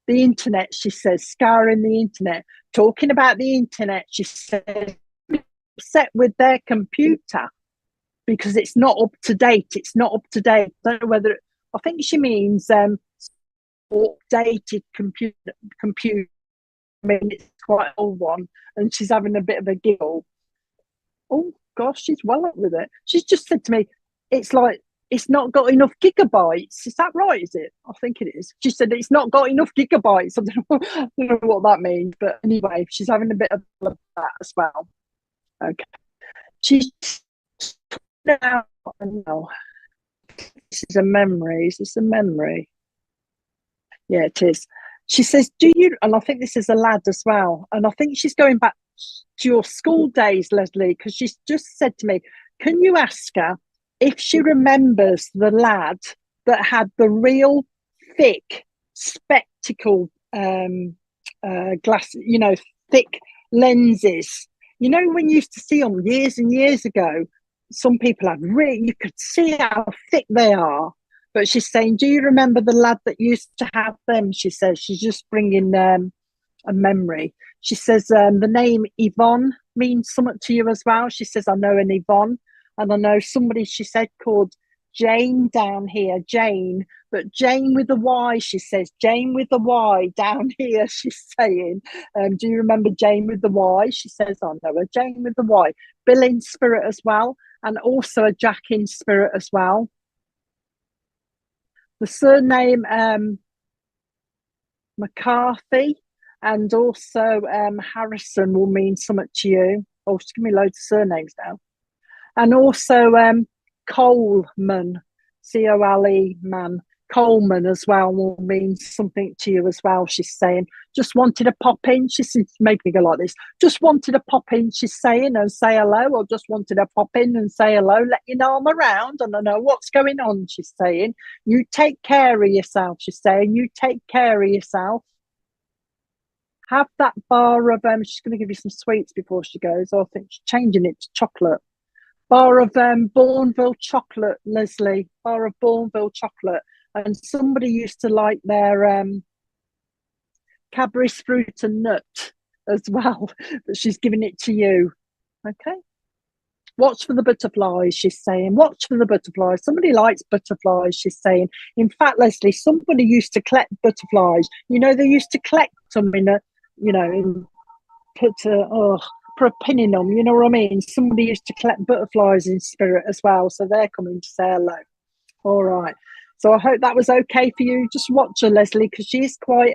the internet, she says, scouring the internet, talking about the internet. She says, upset with their computer because it's not up to date. It's not up to date. I don't know whether, I think she means updated computer. I mean, it's quite an old one, and she's having a bit of a giggle. Oh gosh, she's well up with it. She's just said to me, it's like, it's not got enough gigabytes. Is that right? Is it? I think it is. She said it's not got enough gigabytes. I don't know what that means, but anyway, she's having a bit of that as well. Okay. She's now. No, this is a memory. Is this a memory? Yeah, it is. She says, do you, and I think this is a lad as well, and I think she's going back to your school days, Leslie, because she's just said to me, can you ask her if she remembers the lad that had the real thick spectacle glass, you know, thick lenses. You know, when you used to see them years and years ago, some people have really, you could see how thick they are. But she's saying, do you remember the lad that used to have them? She says, she's just bringing a memory. She says, the name Yvonne means something to you as well. She says, I know an Yvonne. And I know somebody, she said, called Jane down here, Jane, but Jane with a Y, she says, Jane with a Y down here, she's saying. Do you remember Jane with the Y? She says, I know her, Jane with the Y. Bill in spirit as well, and also a Jack in spirit as well. The surname McCarthy and also Harrison will mean something to you. Oh, she's giving me loads of surnames now. And also Coleman, C-O-L-E, man. Coleman as well will mean something to you as well, she's saying. Just wanted to pop in. She's making me go like this. Just wanted to pop in, she's saying, and say hello. Or just wanted to pop in and say hello. Let you know I'm around and I know what's going on, she's saying. You take care of yourself, she's saying. You take care of yourself. Have that bar of, she's going to give you some sweets before she goes. I think she's changing it to chocolate. Bar of Bourneville chocolate, Leslie. Bar of Bourneville chocolate. And somebody used to like their Cadbury's fruit and nut as well. But she's giving it to you. Okay. Watch for the butterflies, she's saying. Watch for the butterflies. Somebody likes butterflies, she's saying. In fact, Leslie, somebody used to collect butterflies. You know, they used to collect them in a, you know, in, put a pin in them, you know what I mean? Somebody used to collect butterflies in spirit as well, so they're coming to say hello. All right, so I hope that was okay for you. Just watch her, Leslie, because she's quite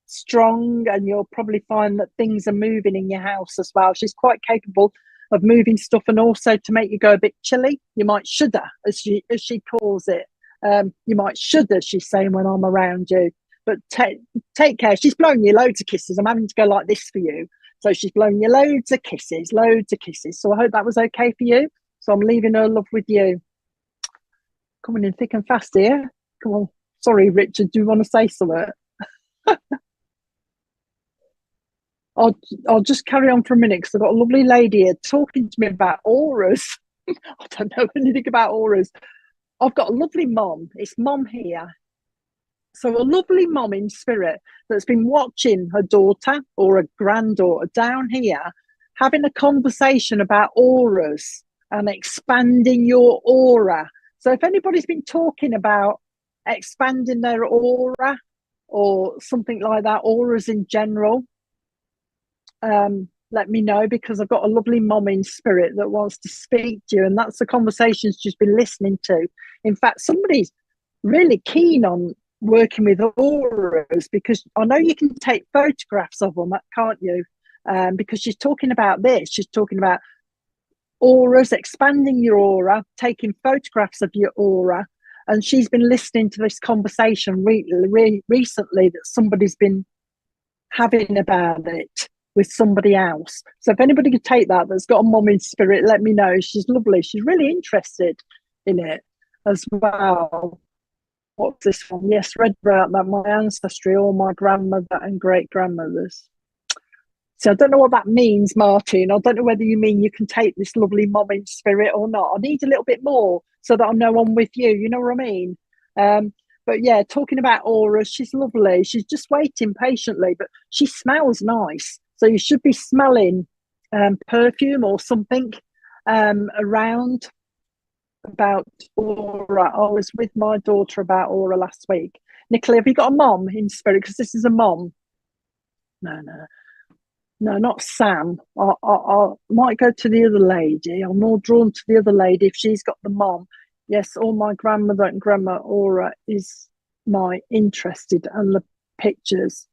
strong, and you'll probably find that things are moving in your house as well. She's quite capable of moving stuff, and also to make you go a bit chilly. You might shudder, as she calls it. You might shudder, she's saying, when I'm around you. But take care. She's blowing you loads of kisses. I'm having to go like this for you. So she's blown you loads of kisses, loads of kisses. So I hope that was okay for you. So I'm leaving her love with you. Coming in thick and fast here. Come on. Sorry, Richard, do you want to say something? I'll just carry on for a minute because I've got a lovely lady here talking to me about auras. I don't know anything about auras. I've got a lovely mom. It's mom here. So a lovely mom in spirit that's been watching her daughter or a granddaughter down here having a conversation about auras and expanding your aura. So if anybody's been talking about expanding their aura or something like that, auras in general, let me know, because I've got a lovely mom in spirit that wants to speak to you, and that's the conversation she's been listening to. In fact, somebody's really keen on working with auras, because I know you can take photographs of them, can't you? Because she's talking about this. She's talking about auras, expanding your aura, taking photographs of your aura. And she's been listening to this conversation recently that somebody's been having about it with somebody else. So if anybody could take that, that's got a mom in spirit, let me know. She's lovely. She's really interested in it as well. What's this one? Yes, read about that. My ancestry, all my grandmother and great grandmothers. So I don't know what that means, Martin. I don't know whether you mean you can take this lovely mom in spirit or not. I need a little bit more so that I know I'm with you. You know what I mean? But yeah, talking about auras, she's lovely. She's just waiting patiently, but she smells nice. So you should be smelling perfume or something around about aura. I was with my daughter about aura last week. Nicola, have you got a mom in spirit? Because this is a mom. No, not Sam. I might go to the other lady. I'm more drawn to the other lady if she's got the mom. Yes, all my grandmother and grandma aura is my interested, and the pictures.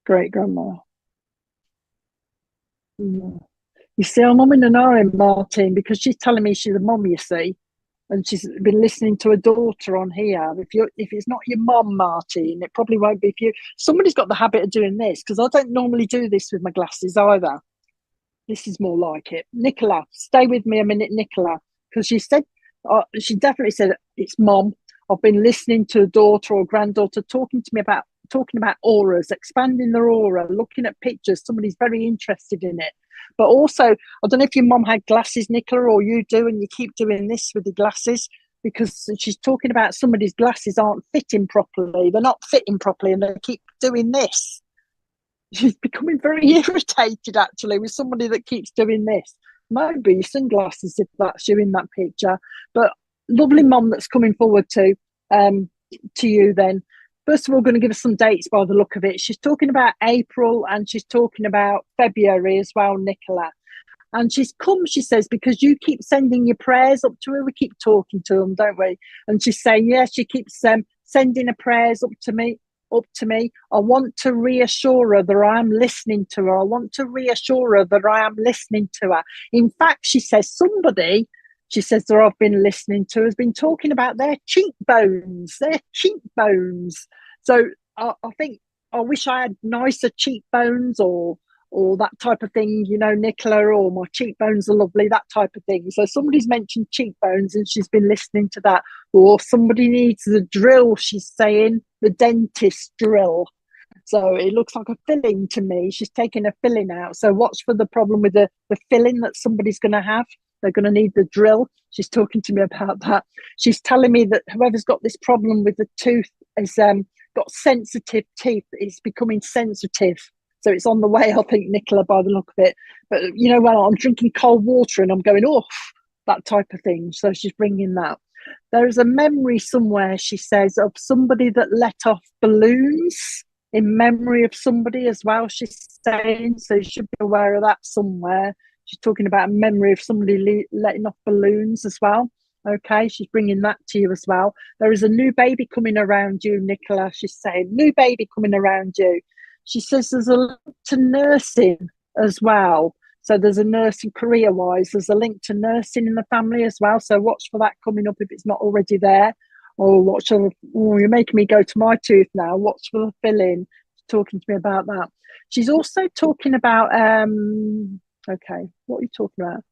Great grandma. You see, I'm in an iron, Martin, because she's telling me she's a mom, you see, and she's been listening to her daughter on here. If it's not your mom, Martin, it probably won't be for you. Somebody's got the habit of doing this, because I don't normally do this with my glasses either. This is more like it. Nicola, stay with me a minute, Nicola, because she definitely said it's mom. I've been listening to a daughter or granddaughter talking about auras, expanding their aura, looking at pictures. Somebody's very interested in it. But also, I don't know if your mom had glasses, Nicola, or you do, and you keep doing this with the glasses, because she's talking about somebody's glasses aren't fitting properly. They're not fitting properly, and they keep doing this. She's becoming very irritated, actually, with somebody that keeps doing this. Maybe your sunglasses, if that's you in that picture. But lovely mom that's coming forward to you then. First of all, going to give us some dates by the look of it. She's talking about April and she's talking about February as well, Nicola. And she's come, she says, because you keep sending your prayers up to her. We keep talking to them, don't we? And she's saying, yes, she keeps sending her prayers up to me. I want to reassure her that I am listening to her. I want to reassure her that I am listening to her. In fact, she says that I've been listening to has been talking about their cheekbones. So I think I wish I had nicer cheekbones or that type of thing, you know, Nicola, or my cheekbones are lovely, that type of thing. So somebody's mentioned cheekbones and she's been listening to that. Or somebody needs the drill, she's saying, the dentist drill. So it looks like a filling to me. She's taking a filling out. So watch for the problem with the filling that somebody's going to have. They're going to need the drill. She's talking to me about that. She's telling me that whoever's got this problem with the tooth has got sensitive teeth. It's becoming sensitive. So it's on the way, I think, Nicola, by the look of it. But, you know, well, I'm drinking cold water and I'm going, oh, that type of thing. So she's bringing that. There is a memory somewhere, she says, of somebody that let off balloons in memory of somebody as well, she's saying. So you should be aware of that somewhere. She's talking about a memory of somebody letting off balloons as well. Okay, she's bringing that to you as well. There is a new baby coming around you, Nicola. She's saying, new baby coming around you. She says there's a link to nursing as well. So there's a nursing career-wise. There's a link to nursing in the family as well. So watch for that coming up if it's not already there. Or watch for, you're making me go to my tooth now. Watch for the filling. She's talking to me about that. She's also talking about, okay, what are you talking about?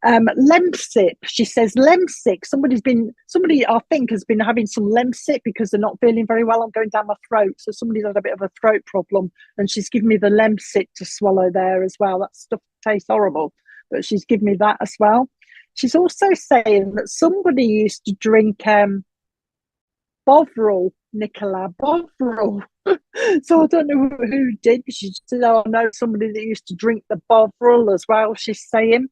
Lemsip. She says Lemsic. Somebody I think has been having some Lemsip because they're not feeling very well. I'm going down my throat. So somebody's had a bit of a throat problem and she's given me the Lemsip to swallow there as well. That stuff tastes horrible, but she's given me that as well. She's also saying that somebody used to drink Bovril, Nicola, Bovril. So I don't know who did. She said, oh, I know somebody that used to drink the Bovril as well, she's saying.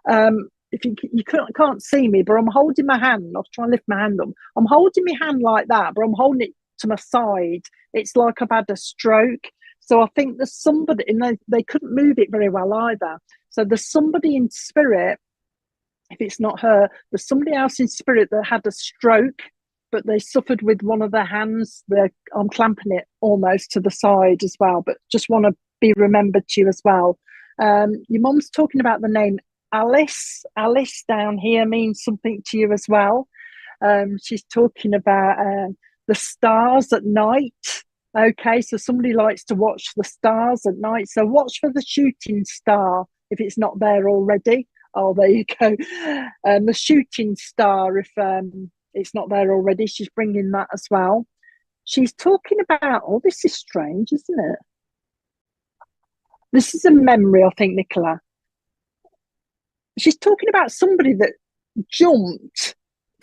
If you can't see me, but I'm holding my hand. I'll try and lift my hand up. I'm holding my hand like that, but I'm holding it to my side. It's like I've had a stroke. So I think there's somebody, and they couldn't move it very well either. So there's somebody in spirit, if it's not her, there's somebody else in spirit that had a stroke, but they suffered with one of their hands. I'm clamping it almost to the side as well, but just want to be remembered to you as well. Your mum's talking about the name Alice. Alice down here means something to you as well. She's talking about the stars at night. Okay, so somebody likes to watch the stars at night. So watch for the shooting star if it's not there already. Oh, there you go. The shooting star, if it's not there already, she's bringing that as well. She's talking about, oh, this is strange, isn't it? This is a memory, I think, Nicola. She's talking about somebody that jumped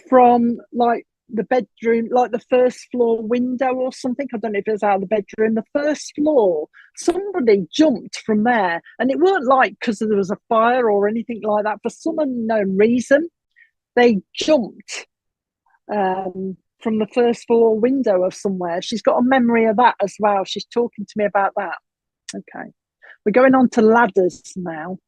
from like the bedroom, like the first floor window or something. I don't know if it was out of the bedroom, the first floor. Somebody jumped from there, and it weren't like because there was a fire or anything like that. For some unknown reason, they jumped from the first floor window of somewhere. She's got a memory of that as well. She's talking to me about that. Okay, we're going on to ladders now.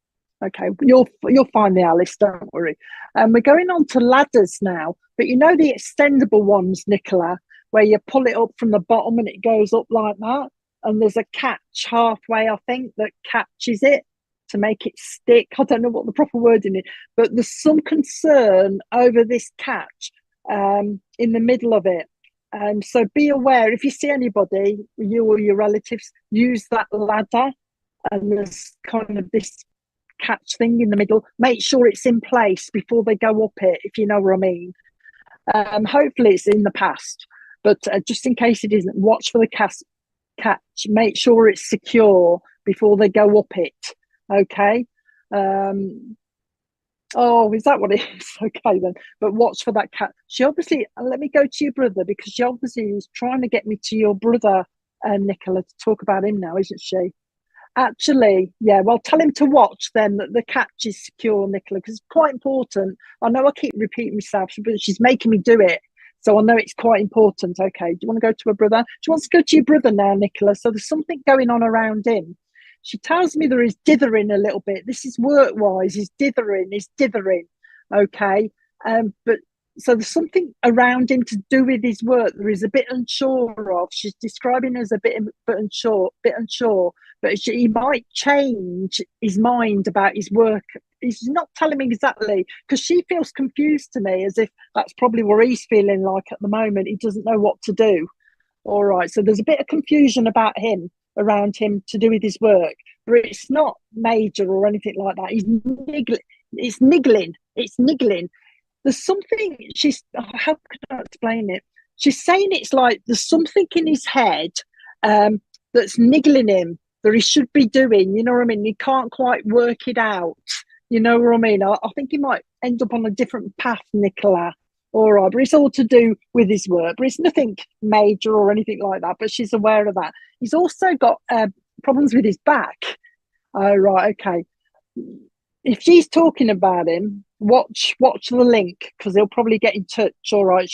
Okay, you'll find the Alice, don't worry. We're going on to ladders now, but you know the extendable ones, Nicola, where you pull it up from the bottom and it goes up like that, and there's a catch halfway, I think, that catches it to make it stick. I don't know what the proper wording is, but there's some concern over this catch in the middle of it. So be aware, if you see anybody, you or your relatives, use that ladder, and there's kind of this catch thing in the middle. Make sure it's in place before they go up it, if you know what I mean. Hopefully it's in the past, but just in case it isn't, watch for the catch. Make sure it's secure before they go up it. Okay. Oh, is that what it is? Okay then. But watch for that cat. She obviously, let me go to your brother, because she obviously is trying to get me to your brother, Nicola, to talk about him now, isn't she? Actually, yeah, well, tell him to watch then that the catch is secure, Nicola, because it's quite important. I know I keep repeating myself, but she's making me do it. So I know it's quite important. Okay, do you want to go to her brother? She wants to go to your brother now, Nicola. So there's something going on around him. She tells me there is dithering a little bit. This is work-wise. He's dithering. Okay. But so there's something around him to do with his work there is a bit unsure of. She's describing as a bit unsure, but he might change his mind about his work. He's not telling me exactly, because she feels confused to me, as if that's probably what he's feeling like at the moment. He doesn't know what to do. All right, so there's a bit of confusion about him, around him, to do with his work, but it's not major or anything like that. It's niggling. There's something, how can I explain it? She's saying it's like there's something in his head that's niggling him, that he should be doing, you know what I mean? He can't quite work it out, you know what I mean? I think he might end up on a different path, Nicola. All right, but it's all to do with his work, but it's nothing major or anything like that, but she's aware of that. He's also got problems with his back. Oh, right, okay. If she's talking about him, watch the link, because he'll probably get in touch. All right,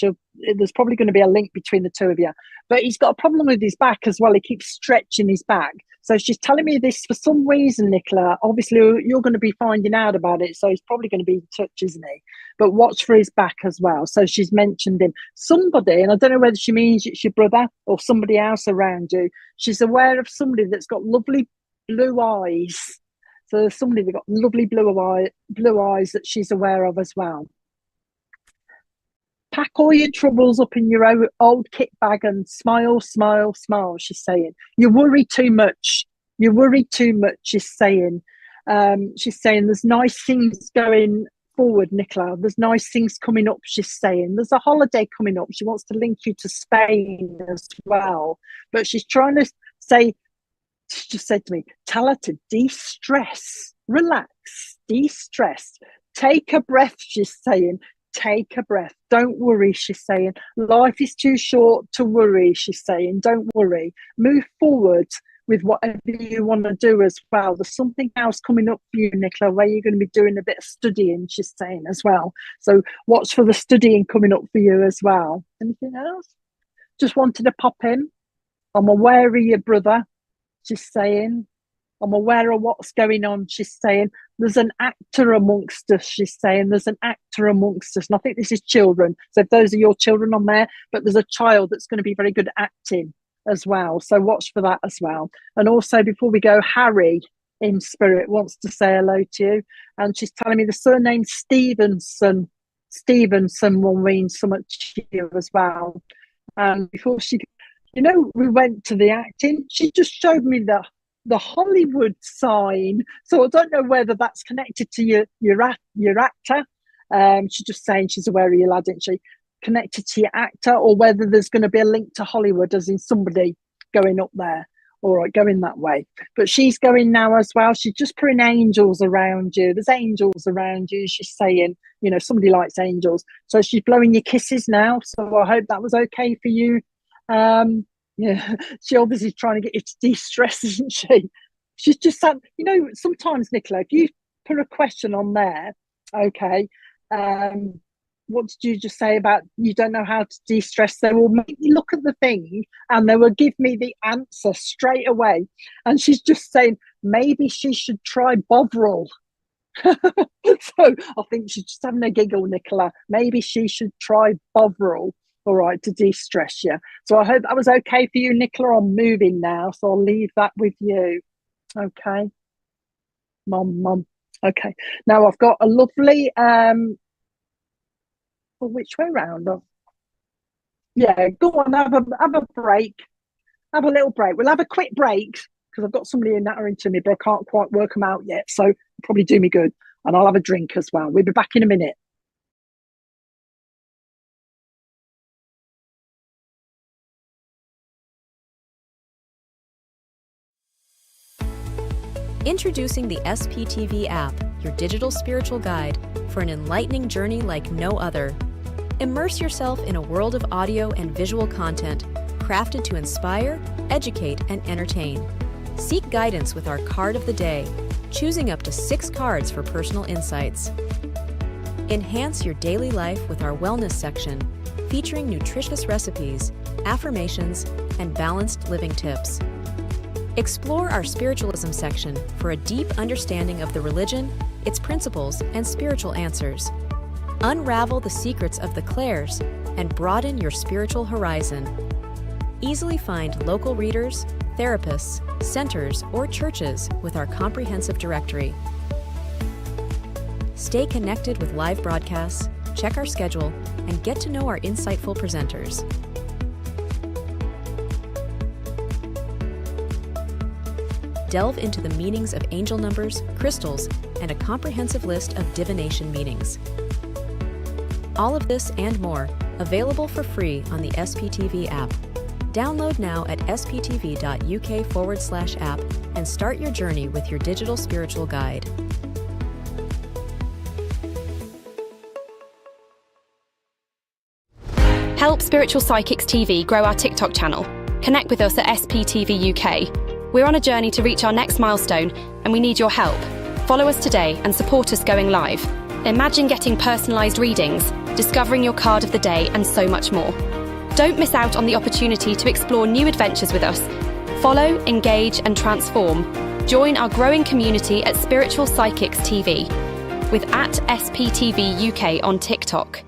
there's probably going to be a link between the two of you. But he's got a problem with his back as well. He keeps stretching his back. So she's telling me this for some reason, Nicola. Obviously, you're going to be finding out about it, so he's probably going to be in touch, isn't he? But watch for his back as well. So she's mentioned him. Somebody, and I don't know whether she means it's your brother or somebody else around you, she's aware of somebody that's got lovely blue eyes. So there's somebody that's got lovely blue eyes that she's aware of as well. Pack all your troubles up in your old kit bag and smile, smile, smile, she's saying. You worry too much. She's saying. She's saying there's nice things going forward, Nicola. There's nice things coming up, she's saying. There's a holiday coming up. She wants to link you to Spain as well. But she's trying to say, she just said to me, tell her to de-stress, relax, de-stress. Take a breath, she's saying. Take a breath. Don't worry, she's saying. Life is too short to worry, she's saying. Don't worry. Move forward with whatever you want to do as well. There's something else coming up for you, Nicola, where you're going to be doing a bit of studying, she's saying as well. So watch for the studying coming up for you as well. Anything else? Just wanted to pop in. I'm aware of your brother. she's saying. I'm aware of what's going on. She's saying there's an actor amongst us. She's saying there's an actor amongst us. And I think this is children. So if those are your children on there, but there's a child that's going to be very good at acting as well. So watch for that as well. And also before we go, Harry in spirit wants to say hello to you. And she's telling me the surname Stevenson will mean so much to you as well. And before she, we went to the acting, she just showed me the Hollywood sign. So I don't know whether that's connected to your actor. She's just saying she's aware of your lad, isn't she? Connected to your actor, or whether there's going to be a link to Hollywood, as in somebody going up there. All right, going that way. But she's going now as well. She's just putting angels around you. There's angels around you. She's saying, somebody likes angels. So she's blowing your kisses now. So I hope that was okay for you. Yeah, she obviously is trying to get you to de-stress, isn't she? She's just said, sometimes, Nicola, if you put a question on there, okay, what did you just say about you don't know how to de-stress? They will make me look at the thing and they will give me the answer straight away. And she's just saying, maybe she should try Bovril. So I think she's just having a giggle, Nicola. Maybe she should try Bovril. All right, to de-stress you. So I hope that was okay for you, Nicola. I'm moving now, so I'll leave that with you. Okay. Mom. Okay. Now I've got a lovely, which way round? Yeah, go on, have a break. Have a little break. We'll have a quick break because I've got somebody in that are into me, but I can't quite work them out yet. So probably do me good. And I'll have a drink as well. We'll be back in a minute. Introducing the SPTV app, your digital spiritual guide for an enlightening journey like no other. Immerse yourself in a world of audio and visual content crafted to inspire, educate, and entertain. Seek guidance with our card of the day, choosing up to 6 cards for personal insights. Enhance your daily life with our wellness section, featuring nutritious recipes, affirmations, and balanced living tips. Explore our spiritualism section for a deep understanding of the religion, its principles, and spiritual answers. Unravel the secrets of the clairs and broaden your spiritual horizon. Easily find local readers, therapists, centers, or churches with our comprehensive directory. Stay connected with live broadcasts, check our schedule, and get to know our insightful presenters. Delve into the meanings of angel numbers, crystals, and a comprehensive list of divination meanings. All of this and more, available for free on the SPTV app. Download now at sptv.uk/app and start your journey with your digital spiritual guide. Help Spiritual Psychics TV grow our TikTok channel. Connect with us at SPTV UK. We're on a journey to reach our next milestone, and we need your help. Follow us today and support us going live. Imagine getting personalised readings, discovering your card of the day, and so much more. Don't miss out on the opportunity to explore new adventures with us. Follow, engage, and transform. Join our growing community at Spiritual Psychics TV with @SPTV UK on TikTok.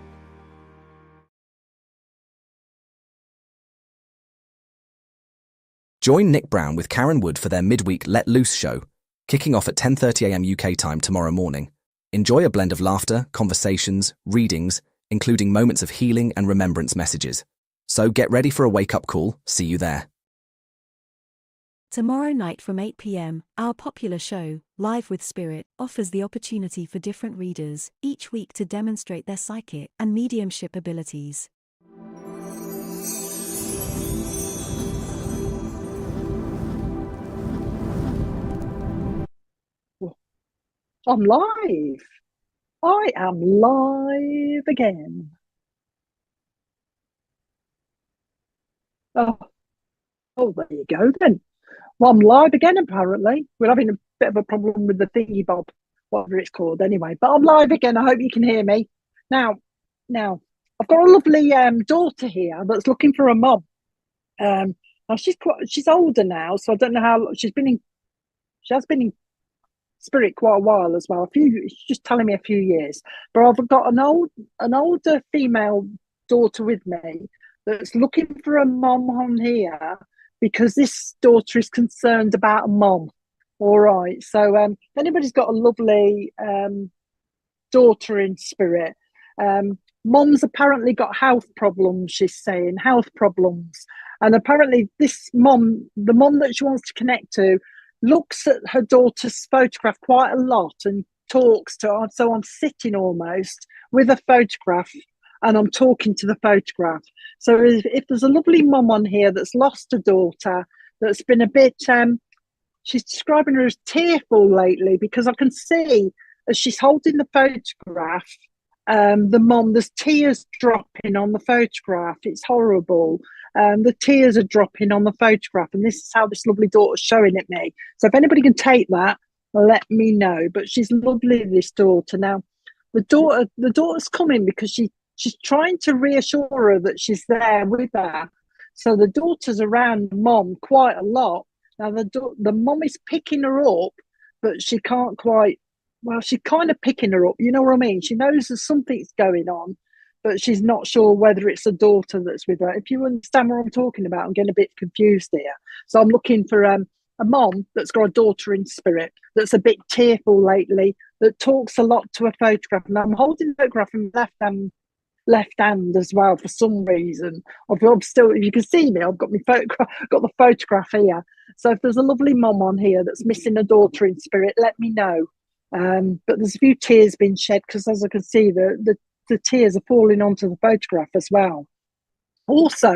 Join Nick Brown with Karen Wood for their midweek Let Loose show, kicking off at 10:30 a.m. UK time tomorrow morning. Enjoy a blend of laughter, conversations, readings, including moments of healing and remembrance messages. So get ready for a wake-up call. See you there. Tomorrow night from 8 p.m, our popular show, Live with Spirit, offers the opportunity for different readers each week to demonstrate their psychic and mediumship abilities. I'm live. I am live again. Oh, there you go then. Well, I'm live again, apparently. We're having a bit of a problem with the thingy bob, whatever it's called anyway. But I'm live again. I hope you can hear me. Now, I've got a lovely daughter here that's looking for a mum. Now she's older now, so I don't know how long she has been in spirit quite a while as well. She's just telling me a few years. But I've got an older female daughter with me that's looking for a mom on here because this daughter is concerned about a mom. All right. So if anybody's got a lovely daughter in spirit, mom's apparently got health problems, she's saying, health problems. And apparently this mom, the mom that she wants to connect to, looks at her daughter's photograph quite a lot and talks to her. So I'm sitting almost with a photograph and I'm talking to the photograph. So if there's a lovely mom on here that's lost a daughter, that's been a bit, she's describing her as tearful lately, because I can see as she's holding the photograph, the mom, there's tears dropping on the photograph. It's horrible. The tears are dropping on the photograph, and this is how this lovely daughter's showing it me. So if anybody can take that, let me know. But she's lovely, this daughter. Now, the daughter's coming because she's trying to reassure her that she's there with her. So the daughter's around mom quite a lot. Now the mom is picking her up, but she can't quite. Well, she's kind of picking her up. You know what I mean? She knows that something's going on, but she's not sure whether it's a daughter that's with her. If you understand what I'm talking about, I'm getting a bit confused here. So I'm looking for a mom that's got a daughter in spirit, that's a bit tearful lately, that talks a lot to a photograph. And I'm holding the photograph in the left hand as well for some reason. I'm still, if you can see me, I've got my photograph, got the photograph here. So if there's a lovely mom on here that's missing a daughter in spirit, let me know. But there's a few tears being shed because, as I can see, the tears are falling onto the photograph as well. Also,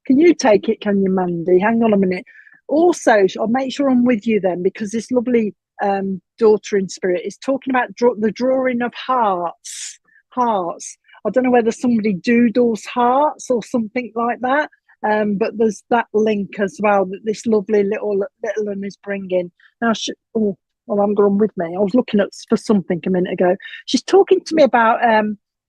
can you take it, can you, Mandy? Hang on a minute. Also, I'll make sure I'm with you then, because this lovely daughter in spirit is talking about the drawing of hearts. I don't know whether somebody doodles hearts or something like that. But there's that link as well that this lovely little one is bringing. Now, well, I'm going with me. I was looking for something a minute ago. She's talking to me about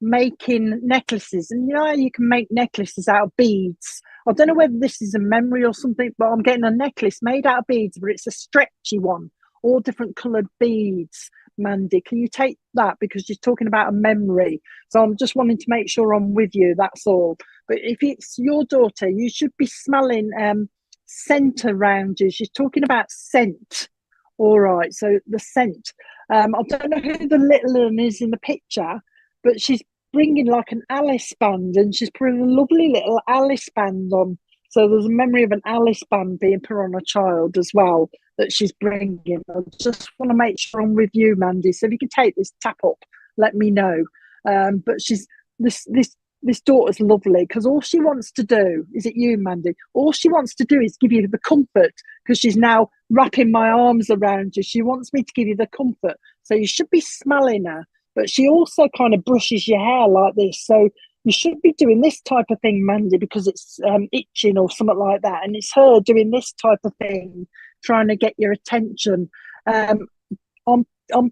making necklaces. And you know how you can make necklaces out of beads? I don't know whether this is a memory or something, but I'm getting a necklace made out of beads, but it's a stretchy one, all different coloured beads. Mandy, can you take that? Because she's talking about a memory. So I'm just wanting to make sure I'm with you, that's all. But if it's your daughter, you should be smelling scent around you. She's talking about scent. All right, so the scent. I don't know who the little one is in the picture, but she's bringing like an Alice band, and she's putting a lovely little Alice band on. So there's a memory of an Alice band being put on a child as well that she's bringing. I just want to make sure I'm with you, Mandy. So if you can take this tap up, let me know. But she's this daughter's lovely, because all she wants to do, is it you, Mandy? All she wants to do is give you the comfort, because she's now wrapping my arms around you. She wants me to give you the comfort. So you should be smelling her, but she also kind of brushes your hair like this. So you should be doing this type of thing, Mandy, because it's itching or something like that. And it's her doing this type of thing, trying to get your attention. I'm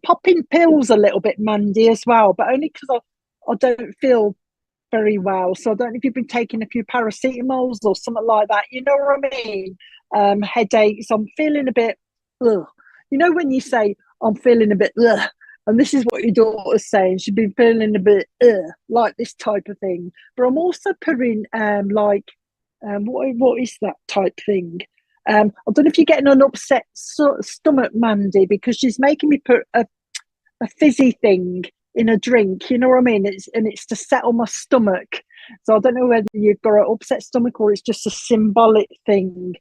popping pills a little bit, Mandy, as well, but only because I don't feel very well. So I don't know if you've been taking a few paracetamols or something like that. You know what I mean? Headaches. I'm feeling a bit, ugh. You know when you say, I'm feeling a bit, ugh, and this is what your daughter's saying. She's been feeling a bit, like this type of thing. But I'm also putting, what is that type thing? I don't know if you're getting an upset stomach, Mandy, because she's making me put a fizzy thing in a drink, you know what I mean? It's to settle my stomach. So I don't know whether you've got an upset stomach or it's just a symbolic thing.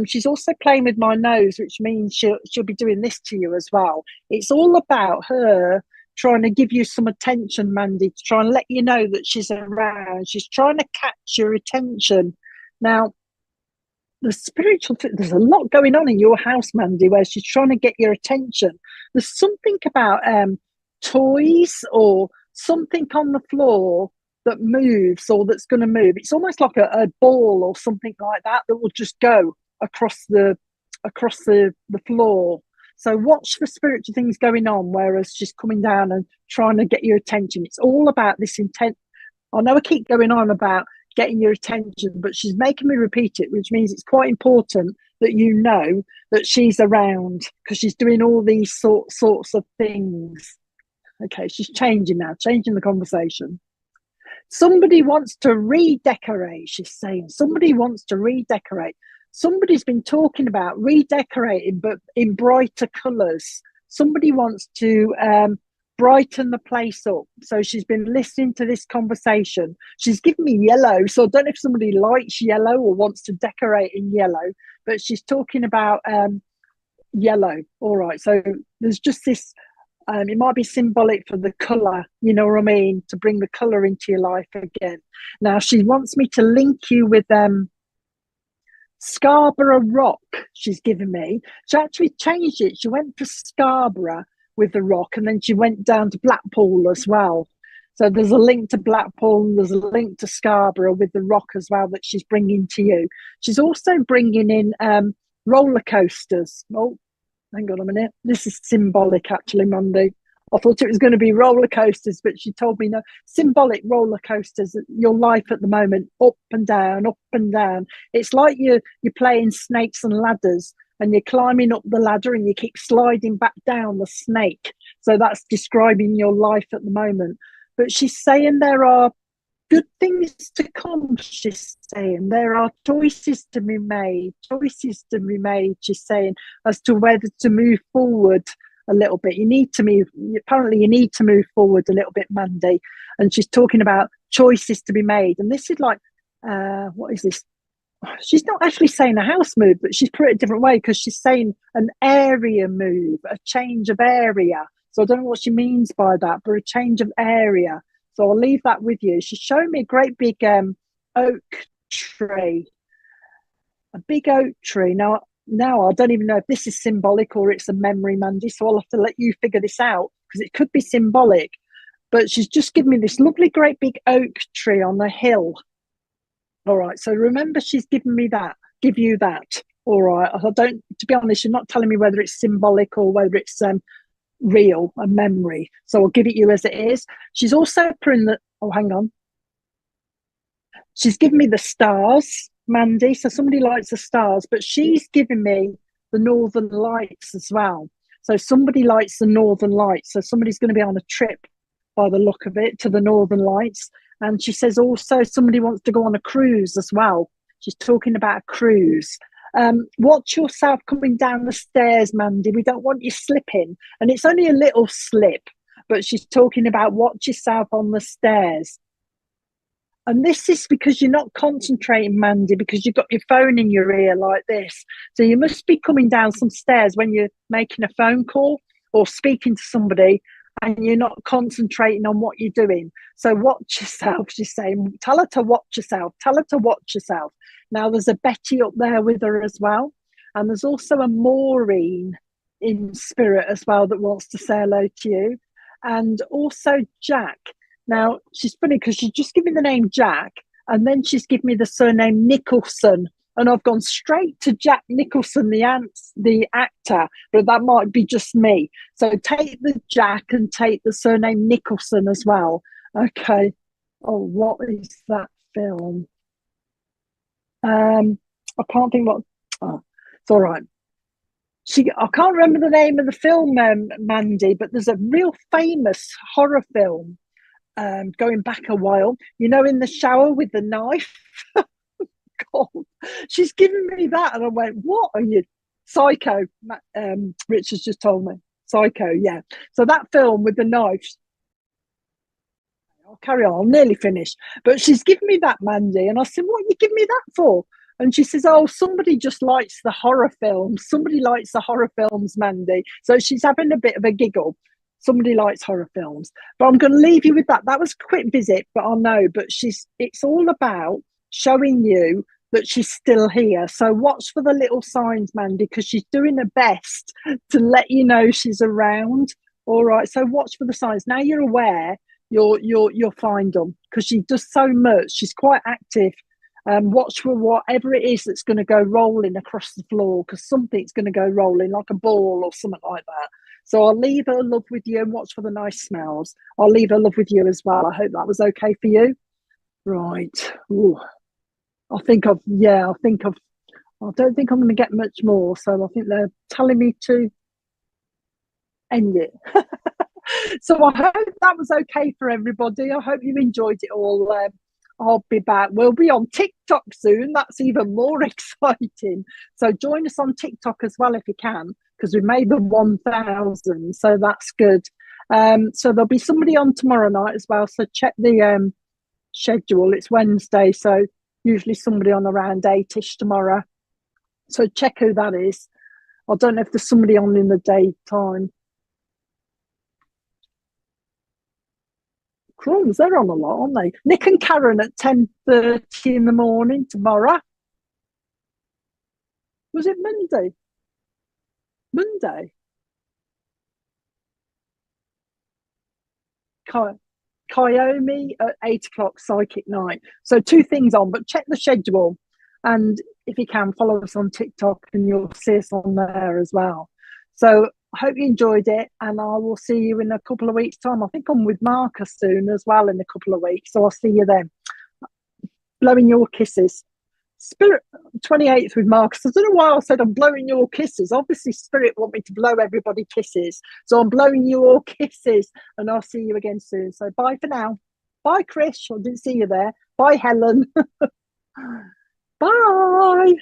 She's also playing with my nose, which means she'll be doing this to you as well. It's all about her trying to give you some attention, Mandy, to try and let you know that she's around. She's trying to catch your attention. Now, there's a lot going on in your house, Mandy, where she's trying to get your attention. There's something about toys or something on the floor that moves or that's going to move. It's almost like a ball or something like that will just go across the floor. So watch for spiritual things going on, whereas she's coming down and trying to get your attention. It's all about this intent. I know I keep going on about getting your attention, but she's making me repeat it, which means it's quite important that you know that she's around, because she's doing all these sorts of things. Okay, she's changing now, changing the conversation. Somebody wants to redecorate, she's saying. Somebody wants to redecorate. Somebody's been talking about redecorating, but in brighter colours. Somebody wants to brighten the place up. So she's been listening to this conversation. She's given me yellow. So I don't know if somebody likes yellow or wants to decorate in yellow, but she's talking about yellow. All right. So there's just this, it might be symbolic for the colour, you know what I mean? To bring the colour into your life again. Now she wants me to link you with Scarborough Rock, she's given me. She actually changed it. She went to Scarborough with the rock, and then she went down to Blackpool as well. So there's a link to Blackpool, and there's a link to Scarborough with the rock as well that she's bringing to you. She's also bringing in roller coasters. Oh, hang on a minute. This is symbolic, actually, Mandy. I thought it was going to be roller coasters, but she told me no. Symbolic roller coasters. Your life at the moment, up and down, up and down. It's like you're playing snakes and ladders, and you're climbing up the ladder and you keep sliding back down the snake. So that's describing your life at the moment. But she's saying there are good things to come. She's saying there are choices to be made, she's saying, as to whether to move forward a little bit. You need to move forward a little bit, Mandy. And she's talking about choices to be made. And this is like, what is this? She's not actually saying a house move, but she's put it a different way, because she's saying an area move, a change of area. So I don't know what she means by that, but a change of area. So I'll leave that with you. She's showing me a great big oak tree. A big oak tree. Now I don't even know if this is symbolic or it's a memory, Mandy, so I'll have to let you figure this out, because it could be symbolic. But she's just given me this lovely great big oak tree on the hill. All right, so remember, she's given me that, give you that. All right, I don't, to be honest, she's not telling me whether it's symbolic or whether it's real, a memory. So I'll give it you as it is. She's also putting hang on. She's given me the stars, Mandy. So somebody likes the stars, but she's given me the northern lights as well. So somebody likes the northern lights. So somebody's going to be on a trip, by the look of it, to the northern lights. And she says also somebody wants to go on a cruise as well. She's talking about a cruise. Watch yourself coming down the stairs, Mandy. We don't want you slipping. And it's only a little slip, but she's talking about watch yourself on the stairs. And this is because you're not concentrating, Mandy, because you've got your phone in your ear like this. So you must be coming down some stairs when you're making a phone call or speaking to somebody, and you're not concentrating on what you're doing. So watch yourself, she's saying. Tell her to watch yourself. Tell her to watch yourself. Now, there's a Betty up there with her as well. And there's also a Maureen in spirit as well that wants to say hello to you. And also Jack. Now, she's funny because she's just given the name Jack, and then she's given me the surname Nicholson. And I've gone straight to Jack Nicholson, the actor, but that might be just me. So take the Jack and take the surname Nicholson as well. Okay. Oh, what is that film? I can't think what. Oh, it's all right. I can't remember the name of the film, Mandy, but there's a real famous horror film going back a while. You know, in the shower with the knife. God, she's given me that, and I went, what are you? Psycho. Richard's just told me. Psycho, yeah. So that film with the knives. I'll carry on, I'll nearly finish. But she's given me that, Mandy, and I said, what are you giving me that for? And she says, oh, somebody just likes the horror films. Somebody likes the horror films, Mandy. So she's having a bit of a giggle. Somebody likes horror films. But I'm going to leave you with that. That was a quick visit, but I know. But it's all about showing you that she's still here. So watch for the little signs, Mandy, because she's doing her best to let you know she's around. All right. So watch for the signs. Now you're aware, you'll find them, because she does so much. She's quite active. Watch for whatever it is that's going to go rolling across the floor, because something's going to go rolling, like a ball or something like that. So I'll leave her love with you, and watch for the nice smells. I'll leave her love with you as well. I hope that was okay for you. Right. Ooh. I don't think I'm going to get much more. So I think they're telling me to end it. So I hope that was okay for everybody. I hope you enjoyed it all. I'll be back. We'll be on TikTok soon. That's even more exciting. So join us on TikTok as well if you can, because we made the 1,000. So that's good. So there'll be somebody on tomorrow night as well. So check the schedule. It's Wednesday. So usually somebody on around 8ish tomorrow. So check who that is. I don't know if there's somebody on in the daytime. Crumbs, they're on a lot, aren't they? Nick and Karen at 10:30 in the morning tomorrow. Was it Monday? Monday. Kyomi at 8 o'clock, Psychic Night. So 2 things on, but check the schedule. And if you can, follow us on TikTok and you'll see us on there as well. So I hope you enjoyed it, and I will see you in a couple of weeks' time. I think I'm with Marcus soon as well in a couple of weeks. So I'll see you then. Blowing your kisses. Spirit 28th with Marcus. I don't know why I said I'm blowing your kisses. Obviously, Spirit want me to blow everybody kisses. So I'm blowing you all kisses, and I'll see you again soon. So bye for now. Bye, Chris. I didn't see you there. Bye, Helen. Bye.